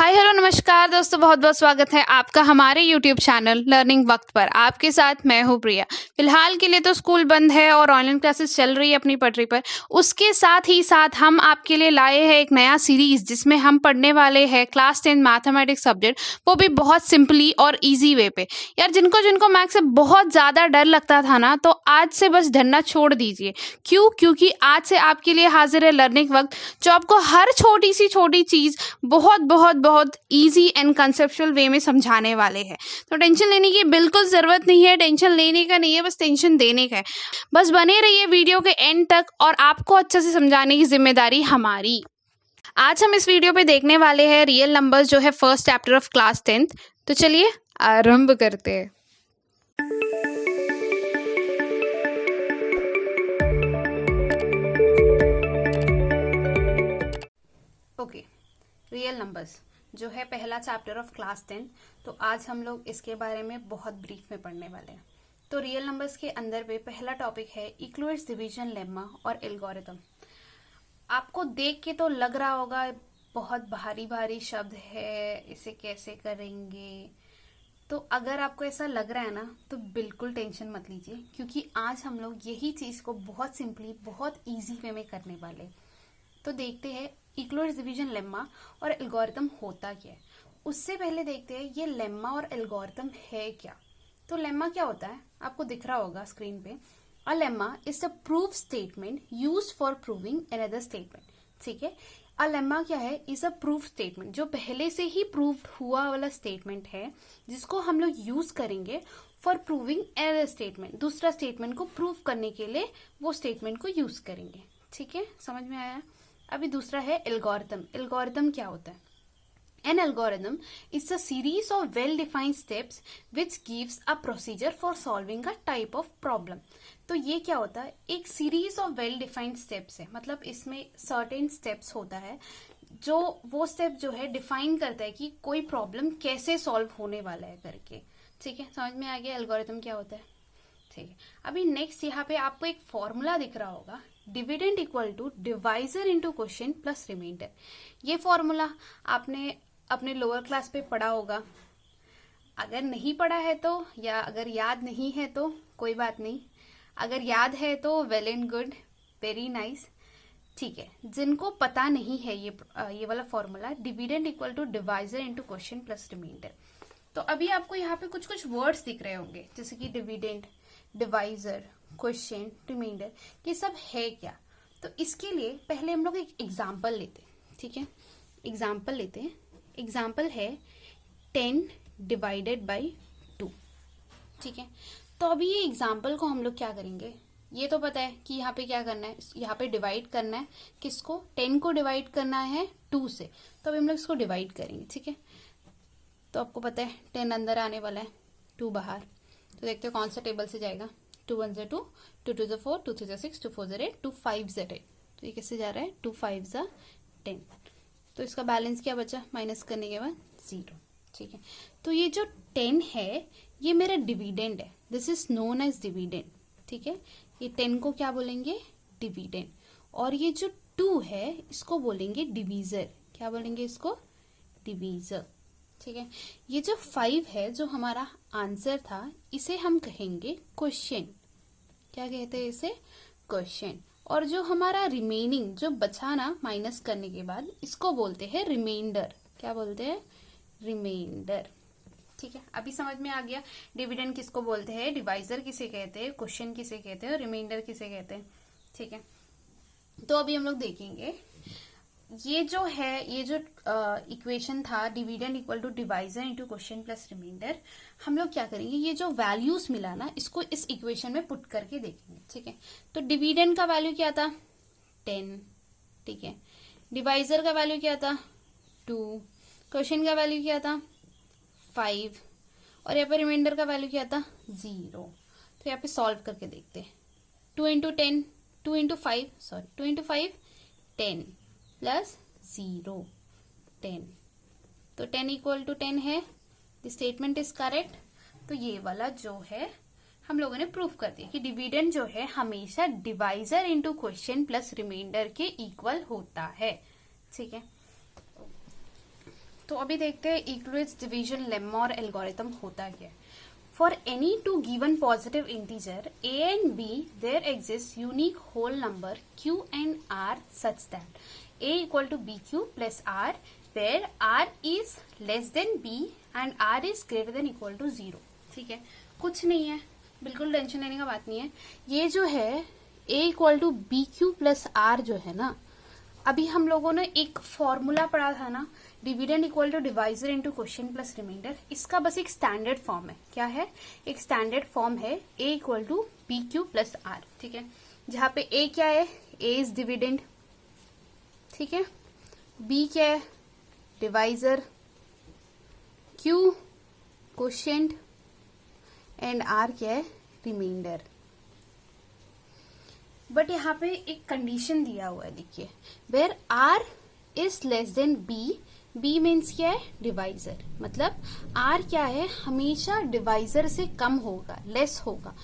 Hi hello नमस्कार दोस्तों, बहुत बहुत स्वागत है आपका हमारे यूट्यूब चैनल लर्निंग वक्त पर। आपके साथ मैं हूँ प्रिया। फिलहाल के लिए तो स्कूल बंद है और ऑनलाइन क्लासेस चल रही है अपनी पटरी पर। उसके साथ ही साथ हम आपके लिए लाए हैं एक नया सीरीज जिसमें हम पढ़ने वाले हैं क्लास 10 मैथमेटिक्स सब्जेक्ट, वो भी बहुत सिंपली और ईजी वे पे। यार जिनको जिनको मैथ्स से बहुत ज़्यादा डर लगता था ना, तो आज से बस डरना छोड़ दीजिए। क्यों? क्योंकि आज से आपके लिए हाजिर है लर्निंग वक्त, जो आपको हर छोटी सी छोटी चीज़ बहुत बहुत बहुत इजी एंड कंसेप्चुअल वे में समझाने वाले हैं। तो टेंशन लेने की बिल्कुल ज़रूरत नहीं है, टेंशन लेने का नहीं है, बस टेंशन देने का है। बस बने रहिए वीडियो के एंड तक और आपको अच्छे से समझाने की जिम्मेदारी हमारी। आज हम इस वीडियो पे देखने वाले हैं रियल नंबर्स, जो है first chapter of class 10th। तो चलिए आरंभ करते हैं। ओके, रियल नंबर्स जो है पहला चैप्टर ऑफ क्लास 10। तो आज हम लोग इसके बारे में बहुत ब्रीफ में पढ़ने वाले हैं। तो रियल नंबर्स के अंदर पे पहला टॉपिक है इक्विवेलेंस डिवीजन लेम्मा और एल्गोरिथम। आपको देख के तो लग रहा होगा बहुत भारी भारी शब्द है, इसे कैसे करेंगे। तो अगर आपको ऐसा लग रहा है ना, तो बिल्कुल टेंशन मत लीजिए, क्योंकि आज हम लोग यही चीज को बहुत सिंपली बहुत इजी वे में करने वाले। तो देखते हैं इक्विवेलेंस डिवीजन लेम्मा और एल्गोरिथम होता क्या है। उससे पहले देखते हैं ये लेम्मा और एल्गोरिथम है क्या। तो लेम्मा क्या होता है, आपको दिख रहा होगा स्क्रीन पे। A lemma is a proof statement used for proving another statement. ठीक है, अ लेम्मा क्या है, इज अ प्रूफ स्टेटमेंट, जो पहले से ही प्रूव्ड हुआ वाला स्टेटमेंट है, जिसको हम लोग यूज करेंगे फॉर प्रूविंग अनदर स्टेटमेंट। दूसरा स्टेटमेंट को प्रूव करने के लिए वो स्टेटमेंट को यूज करेंगे। ठीक है, समझ में आया। अभी दूसरा है एल्गोरिथम। एल्गोरिथम क्या होता है? An algorithm is a series of well-defined steps which gives a procedure for solving a type of problem. तो ये क्या होता है? एक series of well defined steps है, मतलब इसमें सर्टेन स्टेप्स होता है, जो वो स्टेप जो है डिफाइन करता है कि कोई प्रॉब्लम कैसे सॉल्व होने वाला है करके। ठीक है, समझ में आ गया एल्गोरिथम क्या होता है। ठीक है, अभी नेक्स्ट यहाँ पे आपको एक फॉर्मूला दिख रहा होगा, dividend equal to divisor into question plus reminder. ये फॉर्मूला आपने अपने लोअर क्लास पे पढ़ा होगा। अगर नहीं पढ़ा है तो, या अगर याद नहीं है तो कोई बात नहीं, अगर याद है तो well and good, very nice. ठीक है, जिनको पता नहीं है ये वाला formula, dividend equal to divisor into question plus reminder. तो अभी आपको यहाँ पे कुछ कुछ वर्ड्स दिख रहे होंगे, जैसे कि डिविडेंड, डिवाइजर, क्वेश्चन, रिमाइंडर, ये सब है क्या। तो इसके लिए पहले हम लोग एक एग्जाम्पल लेते हैं। ठीक है, एग्जाम्पल लेते हैं। एग्जाम्पल है 10 डिवाइडेड बाई 2। ठीक है, तो अभी ये एग्जाम्पल को हम लोग क्या करेंगे, ये तो पता है कि यहाँ पे क्या करना है, यहाँ पे डिवाइड करना है। किसको? 10 को डिवाइड करना है 2 से। तो अभी हम लोग इसको डिवाइड करेंगे। ठीक है, तो आपको पता है 10 अंदर आने वाला है, 2 बाहर। तो देखते हो कौन सा टेबल से जाएगा। 2 1 2, 2 2 4, 2 3 6, 2 4 8, 2 5 8। तो ये किससे जा रहा है? 2 5 10। तो इसका बैलेंस क्या बचा माइनस करने के बाद? 0। ठीक है, तो ये जो 10 है ये मेरा डिविडेंड है, this is known as dividend. ठीक है, ये 10 को क्या बोलेंगे? डिविडेंड। और ये जो 2 है इसको बोलेंगे डिवीजर। क्या बोलेंगे इसको? डिवीजर। ठीक है, ये जो 5 है जो हमारा आंसर था, इसे हम कहेंगे क्वेश्चन। क्या कहते हैं इसे? क्वेश्चन। और जो हमारा रिमेनिंग जो बचा ना माइनस करने के बाद, इसको बोलते हैं रिमाइंडर। क्या बोलते हैं? रिमाइंडर। ठीक है, अभी समझ में आ गया डिविडेंड किसको बोलते हैं, डिवाइजर किसे कहते हैं, क्वेश्चन किसे कहते हैं और रिमाइंडर किसे कहते हैं। ठीक है, तो अभी हम लोग देखेंगे ये जो है, ये जो इक्वेशन था dividend equal to divisor into question plus reminder, हम लोग क्या करेंगे, ये जो वैल्यूज मिला ना इसको इस इक्वेशन में पुट करके देखेंगे। ठीक है, तो डिविडेंड का वैल्यू क्या था? 10। ठीक है, डिवाइजर का वैल्यू क्या था? 2। क्वेश्चन का वैल्यू क्या था? 5। और यहाँ पे रिमाइंडर का वैल्यू क्या था? 0। तो यहाँ पे सॉल्व करके देखते हैं। 2 into 10, 2 into 5, sorry 2 into 5 10 plus 0 10। तो 10 इक्वल टू 10 है, द स्टेटमेंट इज करेक्ट। तो ये वाला जो है हम लोगों ने प्रूफ कर दिया कि डिविडेंड जो है हमेशा divisor into question plus reminder के इक्वल होता है। ठीक है, तो अभी देखते हैं यूक्लिड्स डिवीजन लेम्मा और एल्गोरिथम होता क्या है। For any two given positive integer a and b there exists unique whole number q and r such that a equal to bq plus r where r is less than b and r is greater than equal to 0। ठीक है, कुछ नहीं है, बिल्कुल tension लेने का बात नहीं है। ये जो है a equal to B Q plus R जो है ना, अभी हम लोगों ने एक फॉर्मूला पढ़ा था ना, dividend equal to divisor into question plus reminder. इसका बस एक स्टैंडर्ड फॉर्म है। क्या है? एक स्टैंडर्ड फॉर्म है a equal to B Q plus R. ठीक है, जहां पे a क्या है? a इज डिविडेंड, ठीक है, b क्या है? Divisor, q quotient and r क्या है? रिमाइंडर। बट यहाँ पे एक कंडीशन दिया हुआ है, देखिए, where r is less than b, b means क्या है? डिवाइजर। मतलब r क्या है? हमेशा डिवाइजर से कम होगा, लेस होगा।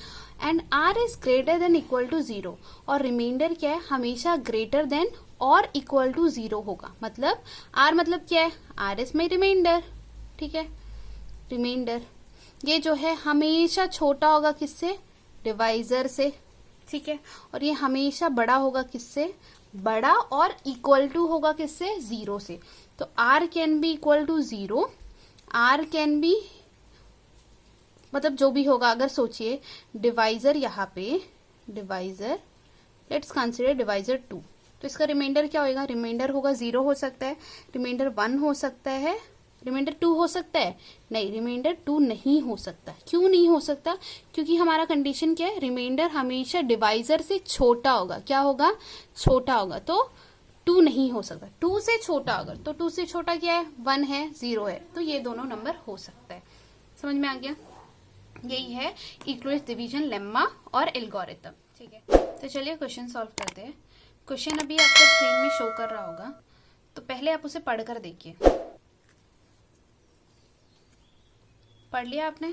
And r is greater than equal to 0, और रिमाइंडर क्या है? हमेशा ग्रेटर देन और इक्वल टू 0 होगा। मतलब r मतलब क्या है? r is my reminder. ठीक है, रिमाइंडर ये जो है हमेशा छोटा होगा किससे? डिवाइजर से। ठीक है, और ये हमेशा बड़ा होगा किससे? बड़ा और इक्वल टू होगा किससे? 0 से। तो r can be equal to 0, r can be मतलब जो भी होगा। अगर सोचिए डिवाइजर, यहाँ पे डिवाइजर, लेट्स कंसीडर डिवाइजर 2, तो इसका रिमाइंडर क्या होगा? रिमाइंडर होगा 0 हो सकता है, रिमाइंडर 1 हो सकता है, रिमाइंडर 2 हो सकता है। नहीं, रिमाइंडर 2 नहीं हो सकता। क्यों नहीं हो सकता? क्योंकि हमारा कंडीशन क्या है? रिमाइंडर हमेशा डिवाइजर से छोटा होगा। क्या होगा? छोटा होगा। तो 2 नहीं हो सकता। 2 से छोटा, अगर तो 2 से छोटा क्या है? 1 है, 0 है, तो ये दोनों नंबर हो सकता है। समझ में आ गया? यही है यूक्लिड्स डिवीजन लेम्मा और एल्गोरिथम। ठीक है, तो चलिए क्वेश्चन सॉल्व करते हैं। क्वेश्चन अभी आपको स्क्रीन में शो कर रहा होगा, तो पहले आप उसे पढ़कर देखिए। पढ़ लिया आपने?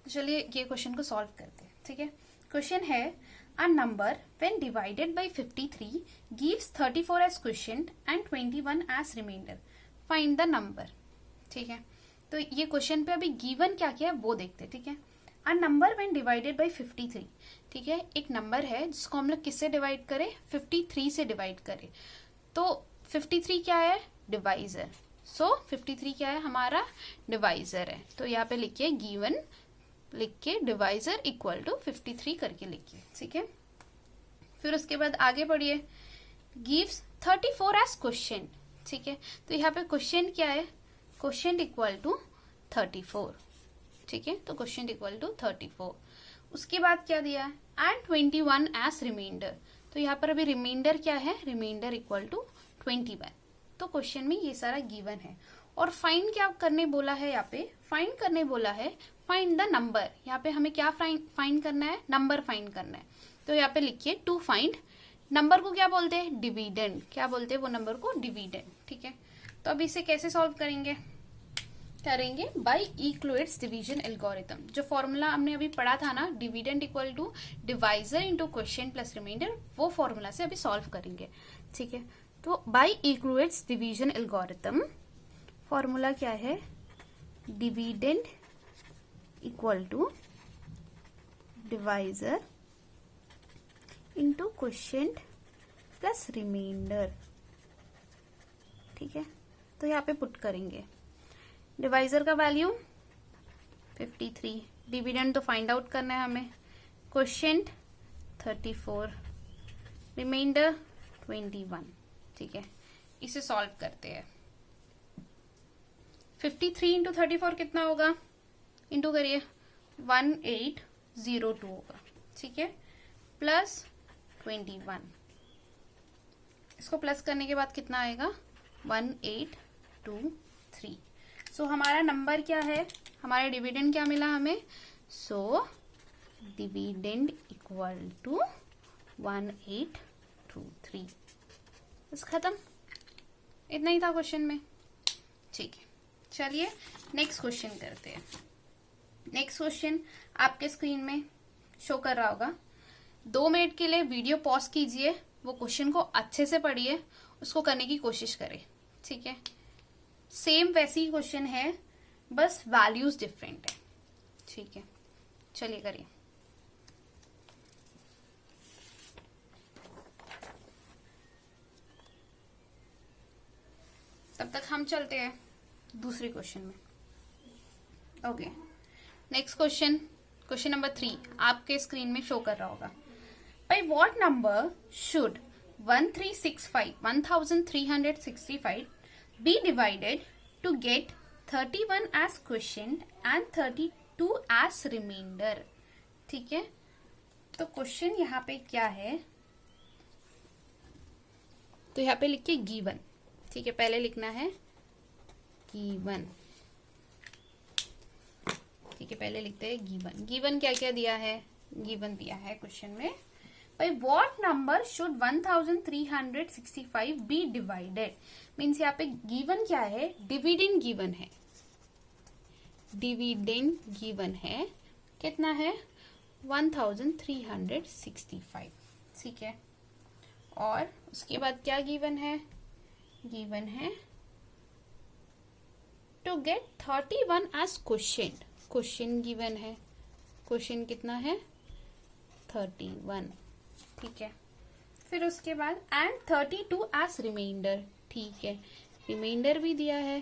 तो चलिए ये क्वेश्चन को सॉल्व करते हैं। ठीक है, क्वेश्चन है a number when divided by 53 gives 34 as quotient and 21 as reminder, find the number. ठीक है, तो ये क्वेश्चन पे अभी गिवन क्या क्या है वो देखते हैं। ठीक है, a number when divided by 53। ठीक है, एक नंबर है जिसको हम लोग किससे डिवाइड करें? 53 से डिवाइड करें। तो 53 क्या है? डिवाइजर। सो 53 क्या है? हमारा डिवाइजर है। तो यहाँ पे लिखिए गिवन, लिख के डिवाइजर इक्वल टू 53 करके लिखिए। ठीक है, फिर उसके बाद आगे बढ़िए, गिव्स 34 एज क्वोशिएंट। ठीक है, तो यहाँ पे क्वोशिएंट क्या है? Quotient equal to 34। ठीक है, तो क्वोशिएंट इक्वल टू 34। उसके बाद क्या दिया है? And 21 as reminder. तो यहाँ पर अभी रिमाइंडर क्या है? Reminder equal to 21। तो क्वेश्चन में ये सारा गिवन है। और फाइंड क्या करने बोला है? यहाँ पे फाइंड करने बोला है, फाइंड द नंबर। यहाँ पे हमें क्या फाइंड करना है? नंबर फाइंड करना है। तो यहाँ पे लिखिए टू फाइंड नंबर को क्या बोलते हैं? डिविडेंड। क्या बोलते हैं वो नंबर को? डिविडेंड। ठीक है, तो अब इसे कैसे सॉल्व करेंगे? करेंगे बाय यूक्लिड्स डिवीजन एल्गोरिथम। जो फॉर्मूला हमने अभी पढ़ा था ना, dividend equal to divisor into quotient plus reminder, वो फॉर्मूला से अभी सॉल्व करेंगे। ठीक है, तो by Euclid's division algorithm formula क्या है? Dividend equal to divisor into quotient plus reminder. ठीक है, तो यहाँ पे पुट करेंगे डिवाइजर का वैल्यू 53, डिविडेंड तो फाइंड आउट करना है हमें, क्वोशिएंट 34, रिमाइंडर 21। ठीक है, इसे सॉल्व करते हैं। 53 इंटू 34 कितना होगा? इंटू करिए, 1802 होगा। ठीक है, प्लस 21, इसको प्लस करने के बाद कितना आएगा? 1823। सो हमारा नंबर क्या है? हमारा डिविडेंड क्या मिला हमें? So dividend equal to 1823। बस खत्म, इतना ही था क्वेश्चन में। ठीक है, चलिए नेक्स्ट क्वेश्चन करते हैं। नेक्स्ट क्वेश्चन आपके स्क्रीन में शो कर रहा होगा। 2 मिनट के लिए वीडियो पॉज कीजिए, वो क्वेश्चन को अच्छे से पढ़िए, उसको करने की कोशिश करें। ठीक है, सेम वैसी क्वेश्चन है, बस वैल्यूज डिफरेंट है। ठीक है, चलिए करिए। तब तक हम चलते हैं दूसरे क्वेश्चन में। Okay, next question, question number 3 आपके स्क्रीन में शो कर रहा होगा। By what number should 1365 be divided to get 31 as quotient and 32 as remainder। ठीक है, तो क्वेश्चन यहाँ पे क्या है, तो यहाँ पे लिखिए गिवन। ठीक है, पहले लिखना है गिवन। ठीक है, पहले लिखते हैं गिवन। गिवन क्या क्या दिया है, गिवन दिया है क्वेश्चन में by what number should 1365 be divided। Means यहाँ पे गिवन क्या है, डिविडेंड गिवन है। डिविडेंड गिवन है कितना है, 1365। ठीक है, और उसके बाद क्या गिवन है, गिवन है to get 31 as question. Question given है, क्वेश्चन कितना है 31। ठीक है, फिर उसके बाद एंड 32 एज रिमाइंडर। ठीक है, रिमाइंडर भी दिया है,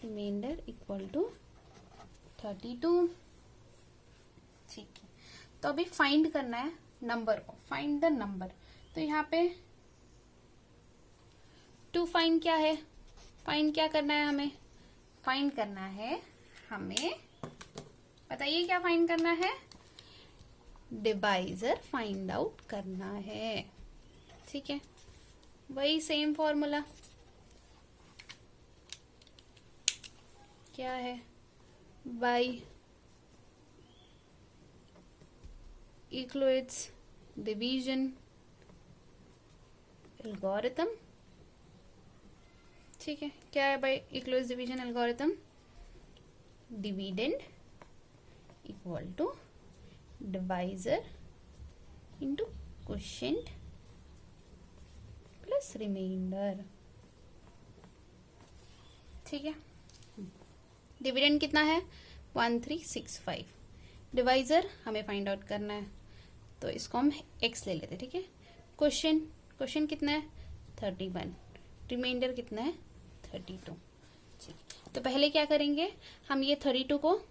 रिमाइंडर इक्वल टू 32। ठीक है, तो अभी फाइंड करना है नंबर को, फाइंड द नंबर। तो यहाँ पे टू फाइंड क्या है, फाइंड क्या करना है हमें, फाइंड करना है हमें, बताइए क्या फाइंड करना है, डिवाइजर फाइंड आउट करना है। ठीक है, वही सेम फॉर्मूला क्या है, बाय यूक्लिड्स डिवीजन एल्गोरिथम। ठीक है, क्या है by Euclid's division algorithm, dividend equal to divisor into quotient plus reminder. ठीक है, डिविडेंड कितना है 1365, डिवाइजर हमें फाइंड आउट करना है, तो इसको हम x ले लेते। ठीक है, क्वेश्चन, क्वेश्चन कितना है 31, रिमाइंडर कितना है 32। ठीक, तो पहले क्या करेंगे, हम ये 32 को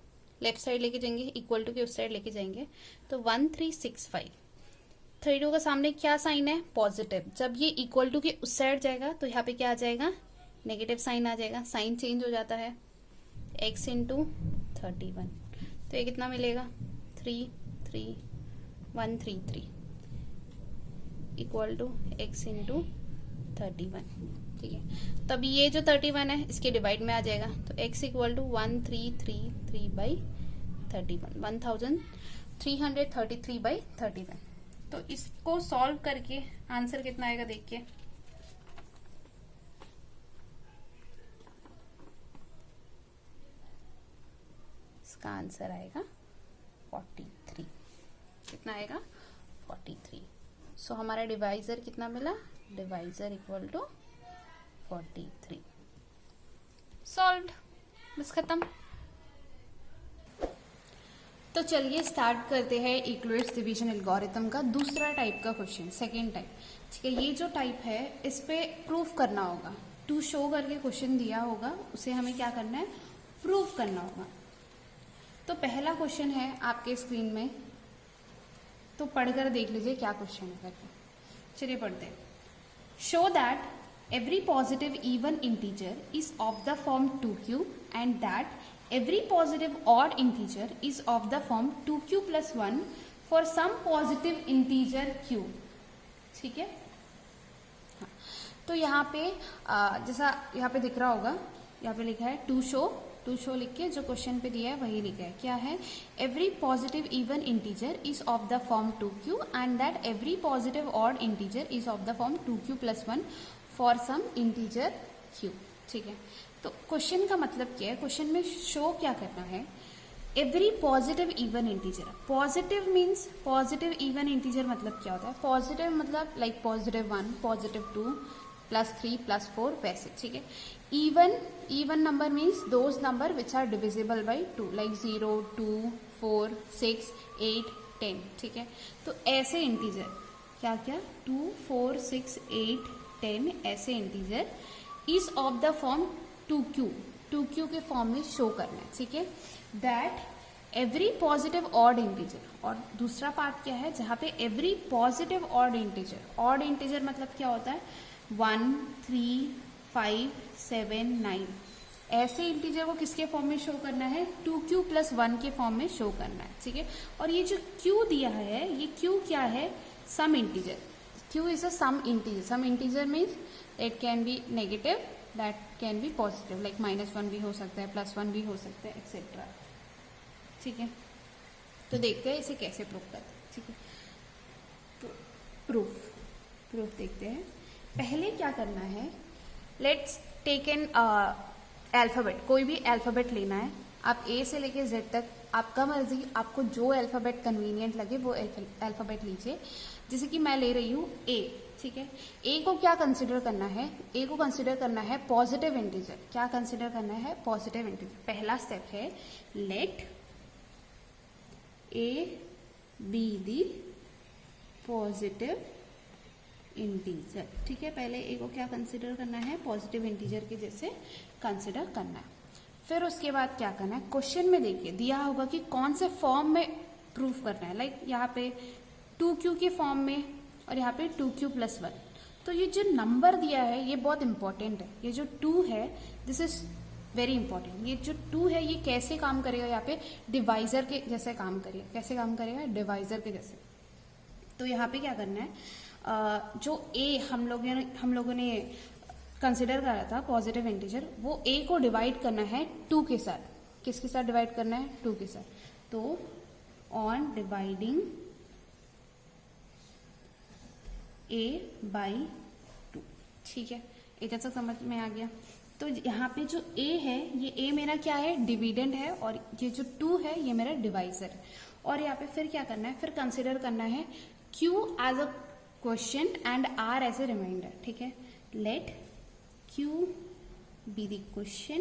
लेफ्ट साइड लेके जाएंगे, इक्वल टू के उस साइड लेके जाएंगे, तो 1365। 32 का सामने क्या साइन है, पॉजिटिव। जब ये इक्वल टू के उस साइड जाएगा तो यहाँ पे क्या आ जाएगा, नेगेटिव साइन आ जाएगा, साइन चेंज हो जाता है, x इंटू 31। तो ये कितना मिलेगा 33133 इक्वल टू x इंटू 31। ठीक है, तब ये जो 31 है इसके डिवाइड में आ जाएगा, तो x equal to 1333 by 31, 1333 by 31। तो इसको सॉल्व करके आंसर कितना आएगा देखिए, इसका आंसर आएगा 43। कितना आएगा 43। सो हमारा डिवाइजर कितना मिला, डिवाइजर इक्वल टू 43। सॉल्व्ड, बस खत्म। तो चलिए स्टार्ट करते हैं यूक्लिड्स डिवीजन एल्गोरिथम का दूसरा टाइप का क्वेश्चन, सेकेंड टाइप। ठीक है, ये जो टाइप है इस पे प्रूफ करना होगा, टू शो करके क्वेश्चन दिया होगा, उसे हमें क्या करना है, प्रूफ करना होगा। तो पहला क्वेश्चन है आपके स्क्रीन में, तो पढ़कर देख लीजिए क्या क्वेश्चन है करके। चलिए पढ़ते हैं। Show that every positive even integer is of the form 2q and that every positive odd integer is of the form 2q plus 1 for some positive integer q। ठीक है, हाँ। तो यहाँ पे जैसा यहाँ पे दिख रहा होगा, यहाँ पे लिखा है टू शो लिख के जो क्वेश्चन पे दिया है वही लिखा है। क्या है, every positive even integer is of the form 2q and that every positive odd integer is of the form 2q plus 1 for some integer q। ठीक है, तो क्वेश्चन का मतलब क्या है, क्वेश्चन में शो क्या करना है, every positive even integer. Positive means positive even integer मतलब क्या होता है, पॉजिटिव मतलब लाइक +1, +2, +3 +4 वैसे, ठीक है। Even number means those number which are divisible by 2, like 0, 2, 4, 6, 8, 10, ठीक है। तो ऐसे इंटीजर क्या क्या 2, 4, 6, 8, 10 ऐसे integer is of the form 2q के फॉर्म में शो करना है, ठीक है। That every positive odd integer, और दूसरा पार्ट क्या है जहाँ पे एवरी पॉजिटिव ऑड इंटीजर मतलब क्या होता है 1, 3, 5, 7, 9 ऐसे इंटीजर को किसके फॉर्म में शो करना है 2q + 1 के फॉर्म में शो करना है, ठीक है। और ये जो q दिया है, ये q क्या है, some integer. q is a some integer means it can be negative, that can be positive, like -1 भी हो सकता है, +1 भी हो सकता है, एक्सेट्रा, ठीक है। तो देखते हैं इसे कैसे प्रूफ करते हैं, ठीक है। तो प्रूफ देखते हैं। पहले क्या करना है, लेट्स टेक एन अल्फाबेट, कोई भी अल्फाबेट लेना है, आप ए से लेके जेड तक, आपका मर्जी, आपको जो अल्फाबेट कन्वीनियंट लगे वो अल्फाबेट लीजिए। जैसे कि मैं ले रही हूँ ए, ठीक है। ए को क्या कंसिडर करना है, ए को कंसिडर करना है पॉजिटिव इंटीजर। क्या कंसिडर करना है, पॉजिटिव इंटीजर। पहला स्टेप है let A be the positive integer, ठीक है। पहले ए को क्या कंसिडर करना है, पॉजिटिव इंटीजर के जैसे कंसिडर करना है। फिर उसके बाद क्या करना है, क्वेश्चन में देखिए दिया होगा कि कौन से फॉर्म में प्रूफ करना है, लाइक यहाँ पे 2q के फॉर्म में और यहाँ पे 2q + 1। तो ये जो नंबर दिया है ये बहुत इंपॉर्टेंट है। ये जो 2 है दिस इज वेरी इंपॉर्टेंट। ये जो 2 है ये कैसे काम करेगा, यहाँ पे डिवाइजर के जैसे काम करेगा। कैसे काम करेगा, डिवाइजर के जैसे। तो यहाँ पे क्या करना है, जो ए हम लोगों ने कंसिडर करा था पॉजिटिव इंटीजर, वो ए को डिवाइड करना है 2 के साथ। किसके साथ डिवाइड करना है, 2 के साथ। तो ऑन डिवाइडिंग ए बाई 2, ठीक है। इतना तक समझ में आ गया। तो यहाँ पे जो ए है, ये ए मेरा क्या है, डिविडेंड है, और ये जो 2 है ये मेरा डिवाइजर है। और यहाँ पे फिर क्या करना है, फिर कंसिडर करना है q as a question and r as a reminder, ठीक है। Let q be the question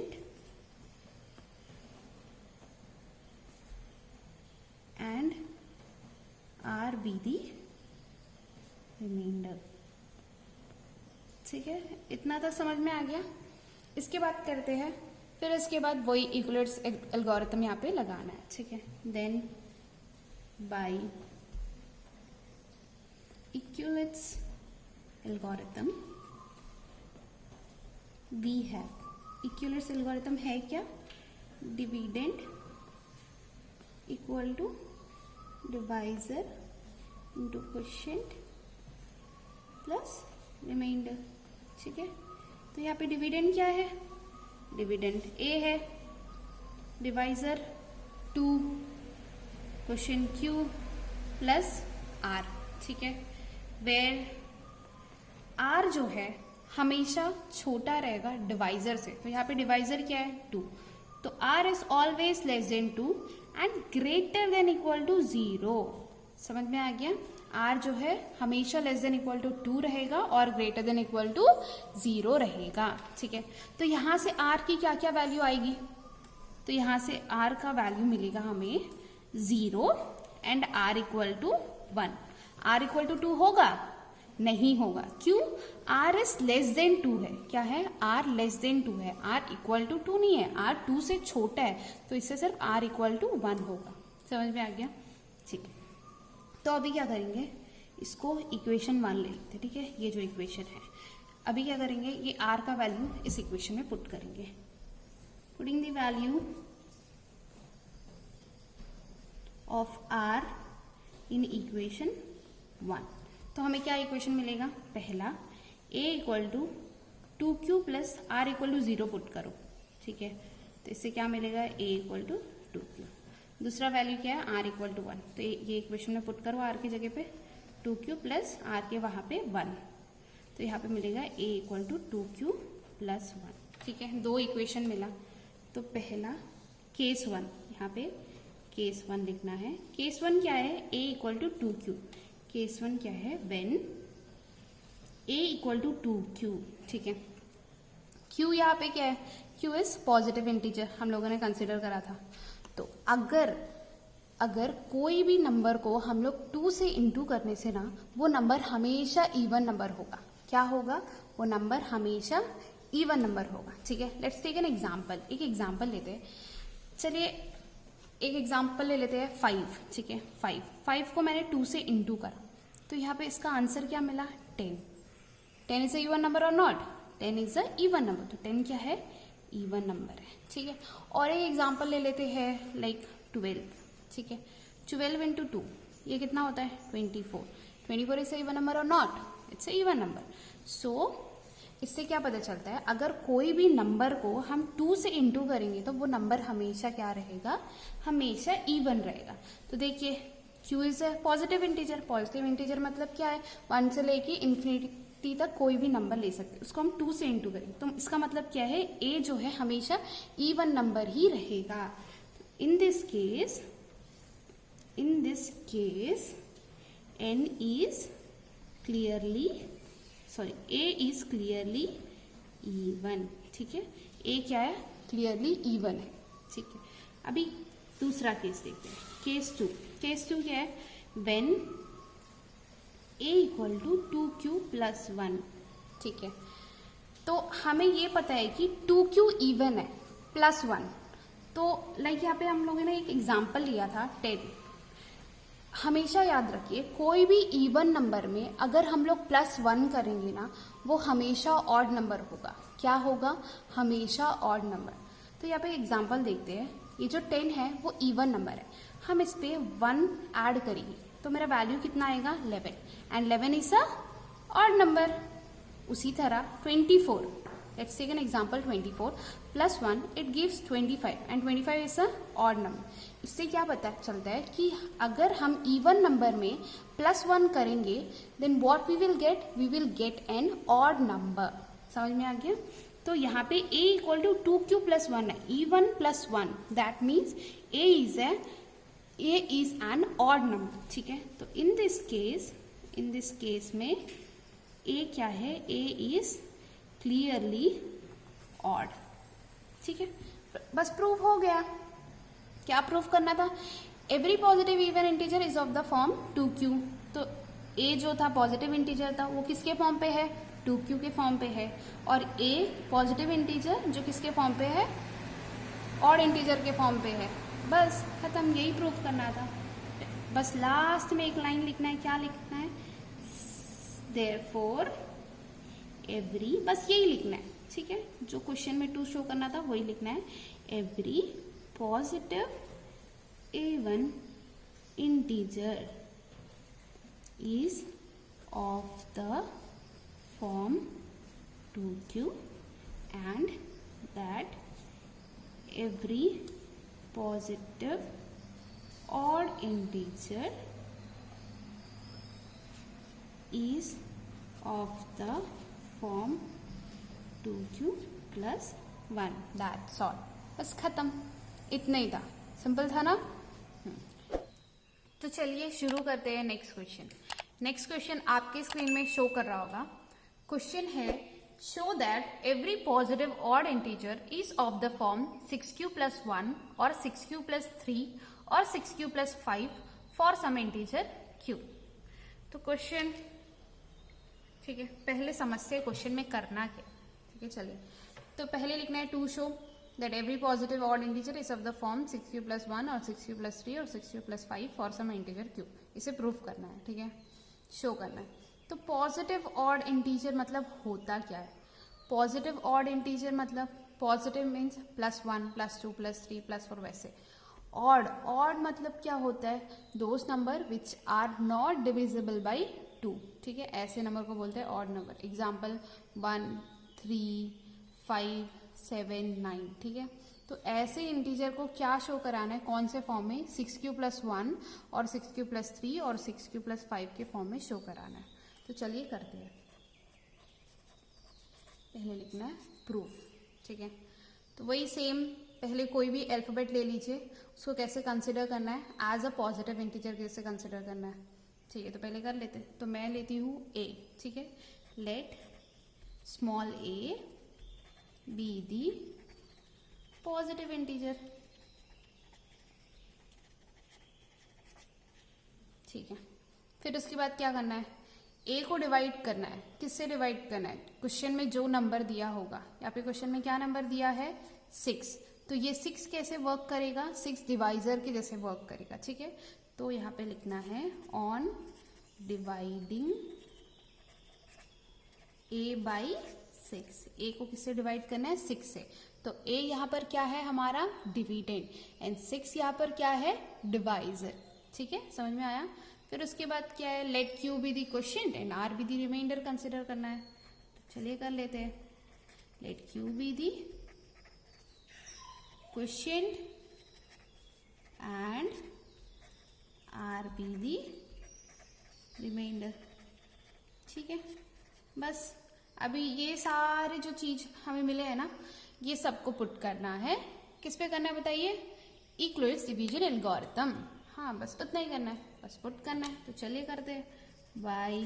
and r be the reminder, ठीक है। इतना तक समझ में आ गया। इसके बाद करते हैं, फिर इसके बाद वही इक्वलेट्स एल्गोरिथम यहाँ पे लगाना है, ठीक है। Then by Euclid's algorithm we have, Euclid's algorithm है क्या, dividend equal to divisor into quotient plus reminder, ठीक है। तो यहाँ पे डिविडेंड क्या है, डिविडेंड ए है, divisor 2, quotient q plus r, ठीक है। वेयर r जो है हमेशा छोटा रहेगा डिवाइजर से, तो यहाँ पे डिवाइजर क्या है 2, तो r is always less than 2 and greater than equal to 0। समझ में आ गया, r जो है हमेशा लेस देन इक्वल टू 2 रहेगा और ग्रेटर देन इक्वल टू 0 रहेगा, ठीक है। तो यहां से r की क्या क्या वैल्यू आएगी, तो यहां से r का वैल्यू मिलेगा हमें 0 and r equal to 1। r equal to 2 होगा, नहीं होगा, क्यों, r इज लेस देन 2 है। क्या है, r लेस देन 2 है, r इक्वल टू 2 नहीं है, r 2 से छोटा है, तो इससे सिर्फ r इक्वल टू 1 होगा। समझ में आ गया, ठीक है। तो अभी क्या करेंगे, इसको इक्वेशन 1 ले लेते, ठीक है। ये जो इक्वेशन है, अभी क्या करेंगे, ये r का वैल्यू इस इक्वेशन में पुट करेंगे। Putting the value of r in equation 1, तो हमें क्या इक्वेशन मिलेगा, पहला a equal to 2q plus r equal to 0 put करो, ठीक है। तो इससे क्या मिलेगा, a इक्वल टू 2q। दूसरा वैल्यू क्या है, r इक्वल टू 1, तो ये इक्वेशन में पुट करो r की जगह पे 2q प्लस r के वहां पे 1, तो यहाँ पे मिलेगा a equal to 2q plus 1, ठीक है। 2 इक्वेशन मिला। तो पहला केस 1, यहाँ पे केस 1 लिखना है। केस 1 क्या है, a equal to 2q। Case 1 क्या है, when a equal to 2q, ठीक है। q यहाँ पे क्या है, q इज पॉजिटिव इंटीजर, हम लोगों ने कंसिडर करा था। तो अगर कोई भी नंबर को हम लोग 2 से इंटू करने से ना, वो नंबर हमेशा इवन नंबर होगा। क्या होगा, वो नंबर हमेशा इवन नंबर होगा, ठीक है। लेट्स टेक एन एग्जाम्पल, एक एग्जाम्पल लेते हैं। चलिए एक एग्जाम्पल ले लेते हैं 5, ठीक है। 5 को मैंने 2 से इंटू करा, तो यहाँ पे इसका आंसर क्या मिला, 10। 10 इज अ इवन नंबर और not, 10 is a even number, तो 10 क्या है, इवन नंबर है, ठीक है। और एक एग्जाम्पल ले लेते हैं लाइक 12, ठीक है। 12 इंटू 2 ये कितना होता है, 24। 24 इज अ इवन नंबर और not, it's a even number. So इससे क्या पता चलता है, अगर कोई भी नंबर को हम 2 से इंटू करेंगे तो वो नंबर हमेशा क्या रहेगा, हमेशा इवन रहेगा। तो देखिए q is a positive integer, positive integer मतलब क्या है, 1 से लेके इन्फिनिटी तक कोई भी नंबर ले सकते हैं, उसको हम 2 से इंटू करेंगे तो इसका मतलब क्या है, a जो है हमेशा इवन नंबर ही रहेगा। In this case n is clearly a is clearly even, ठीक है। a क्या है, क्लियरली इवन है, ठीक है। अभी दूसरा केस देखते हैं, केस 2 क्या है, when a equal to 2q plus 1, ठीक है। तो हमें ये पता है कि 2q इवन है प्लस 1, तो लाइक यहाँ पे हम लोगों ने एक एग्जाम्पल लिया था 10। हमेशा याद रखिए कोई भी इवन नंबर में अगर हम लोग प्लस 1 करेंगे ना, वो हमेशा ऑड नंबर होगा। क्या होगा, हमेशा ऑड नंबर। तो यहाँ पे एग्जांपल देखते हैं, ये जो 10 है वो इवन नंबर है, हम इस पे 1 ऐड करेंगे तो मेरा वैल्यू कितना आएगा, 11, and 11 is a odd number. उसी तरह 24, let's take an example, 24 plus 1 it gives 25 and 25 is a odd number। इससे क्या पता चलता है कि अगर हम इवन नंबर में प्लस 1 करेंगे then what we will get an odd number. समझ में आ गया। तो यहाँ पे a equal to 2q plus 1 है, even plus 1, that means a is an odd number, ठीक है। तो इन दिस केस में a क्या है, a इज क्लियरली ऑड, ठीक है। बस प्रूफ हो गया। क्या प्रूफ करना था, every positive even integer is of the form 2q। तो a जो था पॉजिटिव इंटीजर था वो किसके फॉर्म पे है, 2q के फॉर्म पे है, और a पॉजिटिव इंटीजर जो किसके फॉर्म पे है, ऑड इंटीजर के फॉर्म पे है। बस खत्म, यही प्रूफ करना था। बस लास्ट में एक लाइन लिखना है, क्या लिखना है, देयरफॉर एवरी, बस यही लिखना है, ठीक है। जो क्वेश्चन में 2 शो करना था वही लिखना है, every positive even integer is of the form 2q and that every positive odd integer is of the form 2q plus 1। That's all। बस खत्म, इतना ही था, सिंपल था ना। तो चलिए शुरू करते हैं नेक्स्ट क्वेश्चन। नेक्स्ट क्वेश्चन आपके स्क्रीन में शो कर रहा होगा। क्वेश्चन है, show that every positive odd integer is of the form 6q plus 1 और 6q प्लस 3 और 6q plus 5 for some integer q। तो क्वेश्चन, ठीक है, पहले समझते हैं क्वेश्चन में करना क्या, ठीक है। चलिए, तो पहले लिखना है to show that every positive odd integer is of the form 6q plus 1 और 6q प्लस 3 और 6q plus 5 for some integer q। इसे प्रूफ करना है, ठीक है, शो करना है। तो पॉजिटिव ऑड इंटीजर मतलब होता क्या है, पॉजिटिव ऑड इंटीजर मतलब positive means plus 1 plus 2 plus 3 plus 4, वैसे ऑड मतलब क्या होता है, those number which are not divisible by 2, ठीक है, ऐसे नंबर को बोलते हैं ऑड नंबर। एग्जाम्पल 1 3 5 7 9, ठीक है। तो ऐसे इंटीजर को क्या शो कराना है, कौन से फॉर्म में, 6q प्लस 1 और 6q प्लस 3 और 6q प्लस 5 के फॉर्म में शो कराना है। तो चलिए करते हैं। पहले लिखना है प्रूफ, ठीक है। तो वही सेम, पहले कोई भी अल्फाबेट ले लीजिए, उसको कैसे कंसिडर करना है, एज अ पॉजिटिव इंटीजर कैसे कंसिडर करना है, ठीक है। तो पहले कर लेते हैं। तो मैं लेती हूँ a, ठीक है। Let small a be the positive integer. ठीक है, फिर उसके बाद क्या करना है, a को डिवाइड करना है। किससे डिवाइड करना है, क्वेश्चन में जो नंबर दिया होगा। यहाँ पे क्वेश्चन में क्या नंबर दिया है 6, तो ये 6 कैसे वर्क करेगा, 6 डिवाइजर के जैसे वर्क करेगा। ठीक है, तो यहाँ पे लिखना है on dividing a by 6। a को किससे डिवाइड करना है 6 से, तो a यहाँ पर क्या है हमारा डिविडेंड एंड 6 यहाँ पर क्या है डिवाइजर। ठीक है, समझ में आया। फिर उसके बाद क्या है, let q be the question and r be the reminder consider करना है। तो चलिए कर लेते हैं, let q be the question and r be the reminder. ठीक है, बस अभी ये सारे जो चीज हमें मिले हैं ना, ये सबको पुट करना है। किस पे करना है बताइए, यूक्लिड्स डिवीजन एल्गोरिथम। हाँ, बस उतना ही करना है, बस पुट करना है। तो चलिए करते हैं, बाय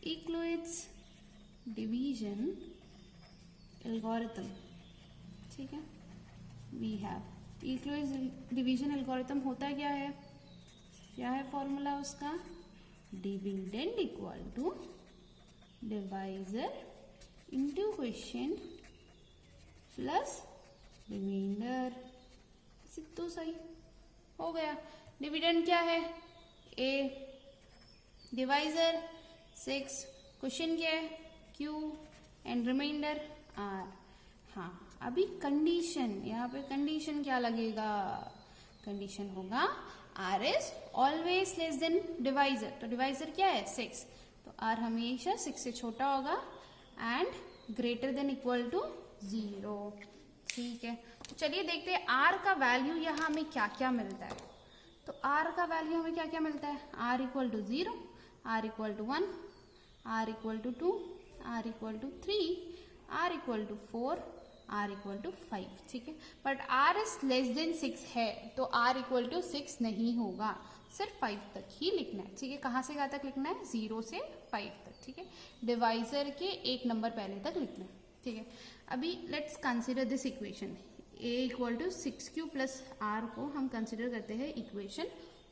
यूक्लिड्स डिवीजन एल्गोरिथम। ठीक है, we have Euclid's division algorithm होता क्या है फॉर्मूला उसका, dividend equal to divisor into question plus reminder. तो सही हो गया। डिविडेंड क्या है a, डिवाइजर 6, क्वेश्चन क्या है q एंड रिमाइंडर r। हाँ, अभी कंडीशन, यहाँ पे कंडीशन क्या लगेगा, कंडीशन होगा r is always less than divisor. तो डिवाइजर क्या है 6, तो r हमेशा 6 से छोटा होगा and greater than equal to 0। ठीक है, तो चलिए देखते हैं r का वैल्यू यहाँ हमें क्या क्या मिलता है। तो r का वैल्यू हमें क्या क्या मिलता है, r equal to 0, r equal to 1, r equal to 2, r equal to 3, r equal to 4, r equal to 5। ठीक है, but r is less than 6 है, तो r इक्वल टू 6 नहीं होगा, सिर्फ 5 तक ही लिखना है। ठीक है, कहाँ से कहाँ तक लिखना है, 0 से 5 तक। ठीक है, डिवाइजर के एक नंबर पहले तक लिखना है। ठीक है, अभी let's consider this equation, a equal to 6q plus r को हम कंसिडर करते हैं इक्वेशन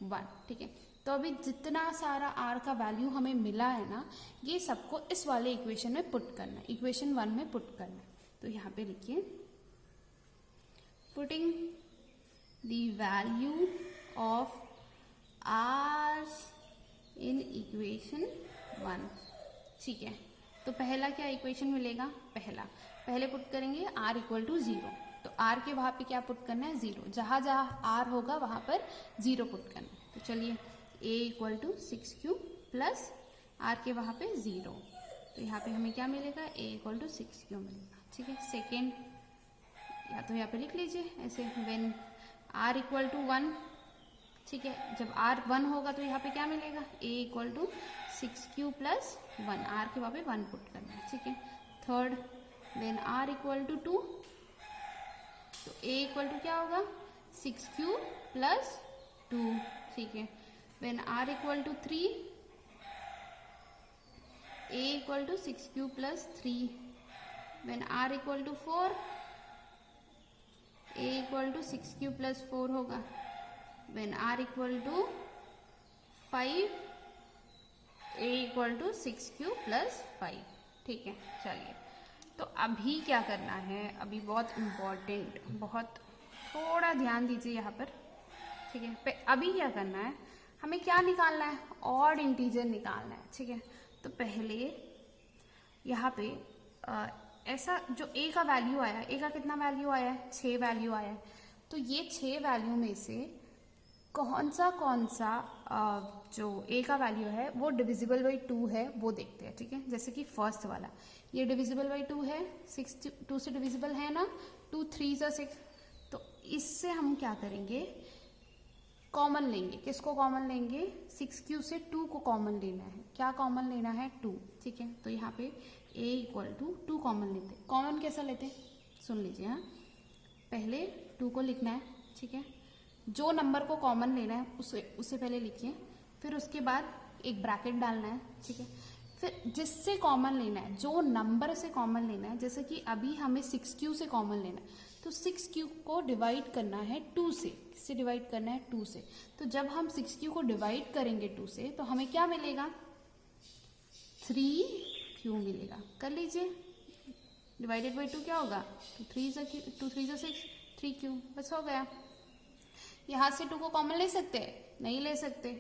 1। ठीक है, तो अभी जितना सारा r का वैल्यू हमें मिला है ना, ये सबको इस वाले इक्वेशन में पुट करना है, इक्वेशन 1 में पुट करना है। तो यहाँ पे लिखिए, putting the value of r in equation 1। ठीक है, तो पहला क्या इक्वेशन मिलेगा, पहले पुट करेंगे r इक्वल टू 0, तो r के वहाँ पे क्या पुट करना है 0, जहाँ जहाँ r होगा वहाँ पर 0 पुट करना है। तो चलिए a equal to 6q plus r के वहाँ पे 0, तो यहाँ पे हमें क्या मिलेगा, a इक्वल टू 6q मिलेगा। ठीक है, सेकेंड या तो यहाँ पे लिख लीजिए ऐसे, व्हेन r इक्वल टू 1। ठीक है, जब r 1 होगा तो यहाँ पे क्या मिलेगा, a equal to 6q plus 1, r के वहाँ पे 1 पुट करना है। ठीक है, third when r equal to 2, तो a इक्वल टू क्या होगा 6q प्लस 2। ठीक है, when r equal to 3, a equal to 6q plus 3। When r equal to 4, a equal to 6q plus 4 होगा। When r equal to 5, a equal to 6q plus 5। ठीक है, चलिए तो अभी क्या करना है, अभी बहुत इम्पोर्टेंट, बहुत थोड़ा ध्यान दीजिए यहाँ पर। ठीक है, अभी क्या करना है, हमें क्या निकालना है, ऑड इंटीजर निकालना है। ठीक है, तो पहले यहाँ पे ऐसा जो a का वैल्यू आया, a का कितना वैल्यू आया है, 6 वैल्यू आया है, तो ये 6 वैल्यू में से कौन सा जो a का वैल्यू है वो डिविजिबल बाई 2 है, वो देखते हैं। ठीक है, जैसे कि फर्स्ट वाला ये डिविजिबल बाई 2 है, 6 2 से डिविजिबल है ना, 2 3 सा 6, तो इससे हम क्या करेंगे, कॉमन लेंगे। किसको कॉमन लेंगे, 6q से 2 को कॉमन लेना है। क्या कॉमन लेना है, 2। ठीक है, तो यहाँ पे a इक्वल टू 2 कॉमन लेते हैं। कॉमन कैसा लेते हैं, सुन लीजिए। हाँ, पहले 2 को लिखना है। ठीक है, जो नंबर को कॉमन लेना है उसे पहले लिखिए, फिर उसके बाद एक ब्रैकेट डालना है। ठीक है, फिर जिससे कॉमन लेना है, जो नंबर से कॉमन लेना है, जैसे कि अभी हमें 6q से कॉमन लेना है, तो 6q को डिवाइड करना है 2 से। किससे डिवाइड करना है? 2 से। तो जब हम 6q को डिवाइड करेंगे 2 से, तो हमें क्या मिलेगा? 3q मिलेगा। कर लीजिए, डिवाइडेड बाई 2 क्या होगा? 2 3 जा 6, 3q, बस हो गया। यहाँ से 2 को कॉमन ले सकते हैं? नहीं ले सकते,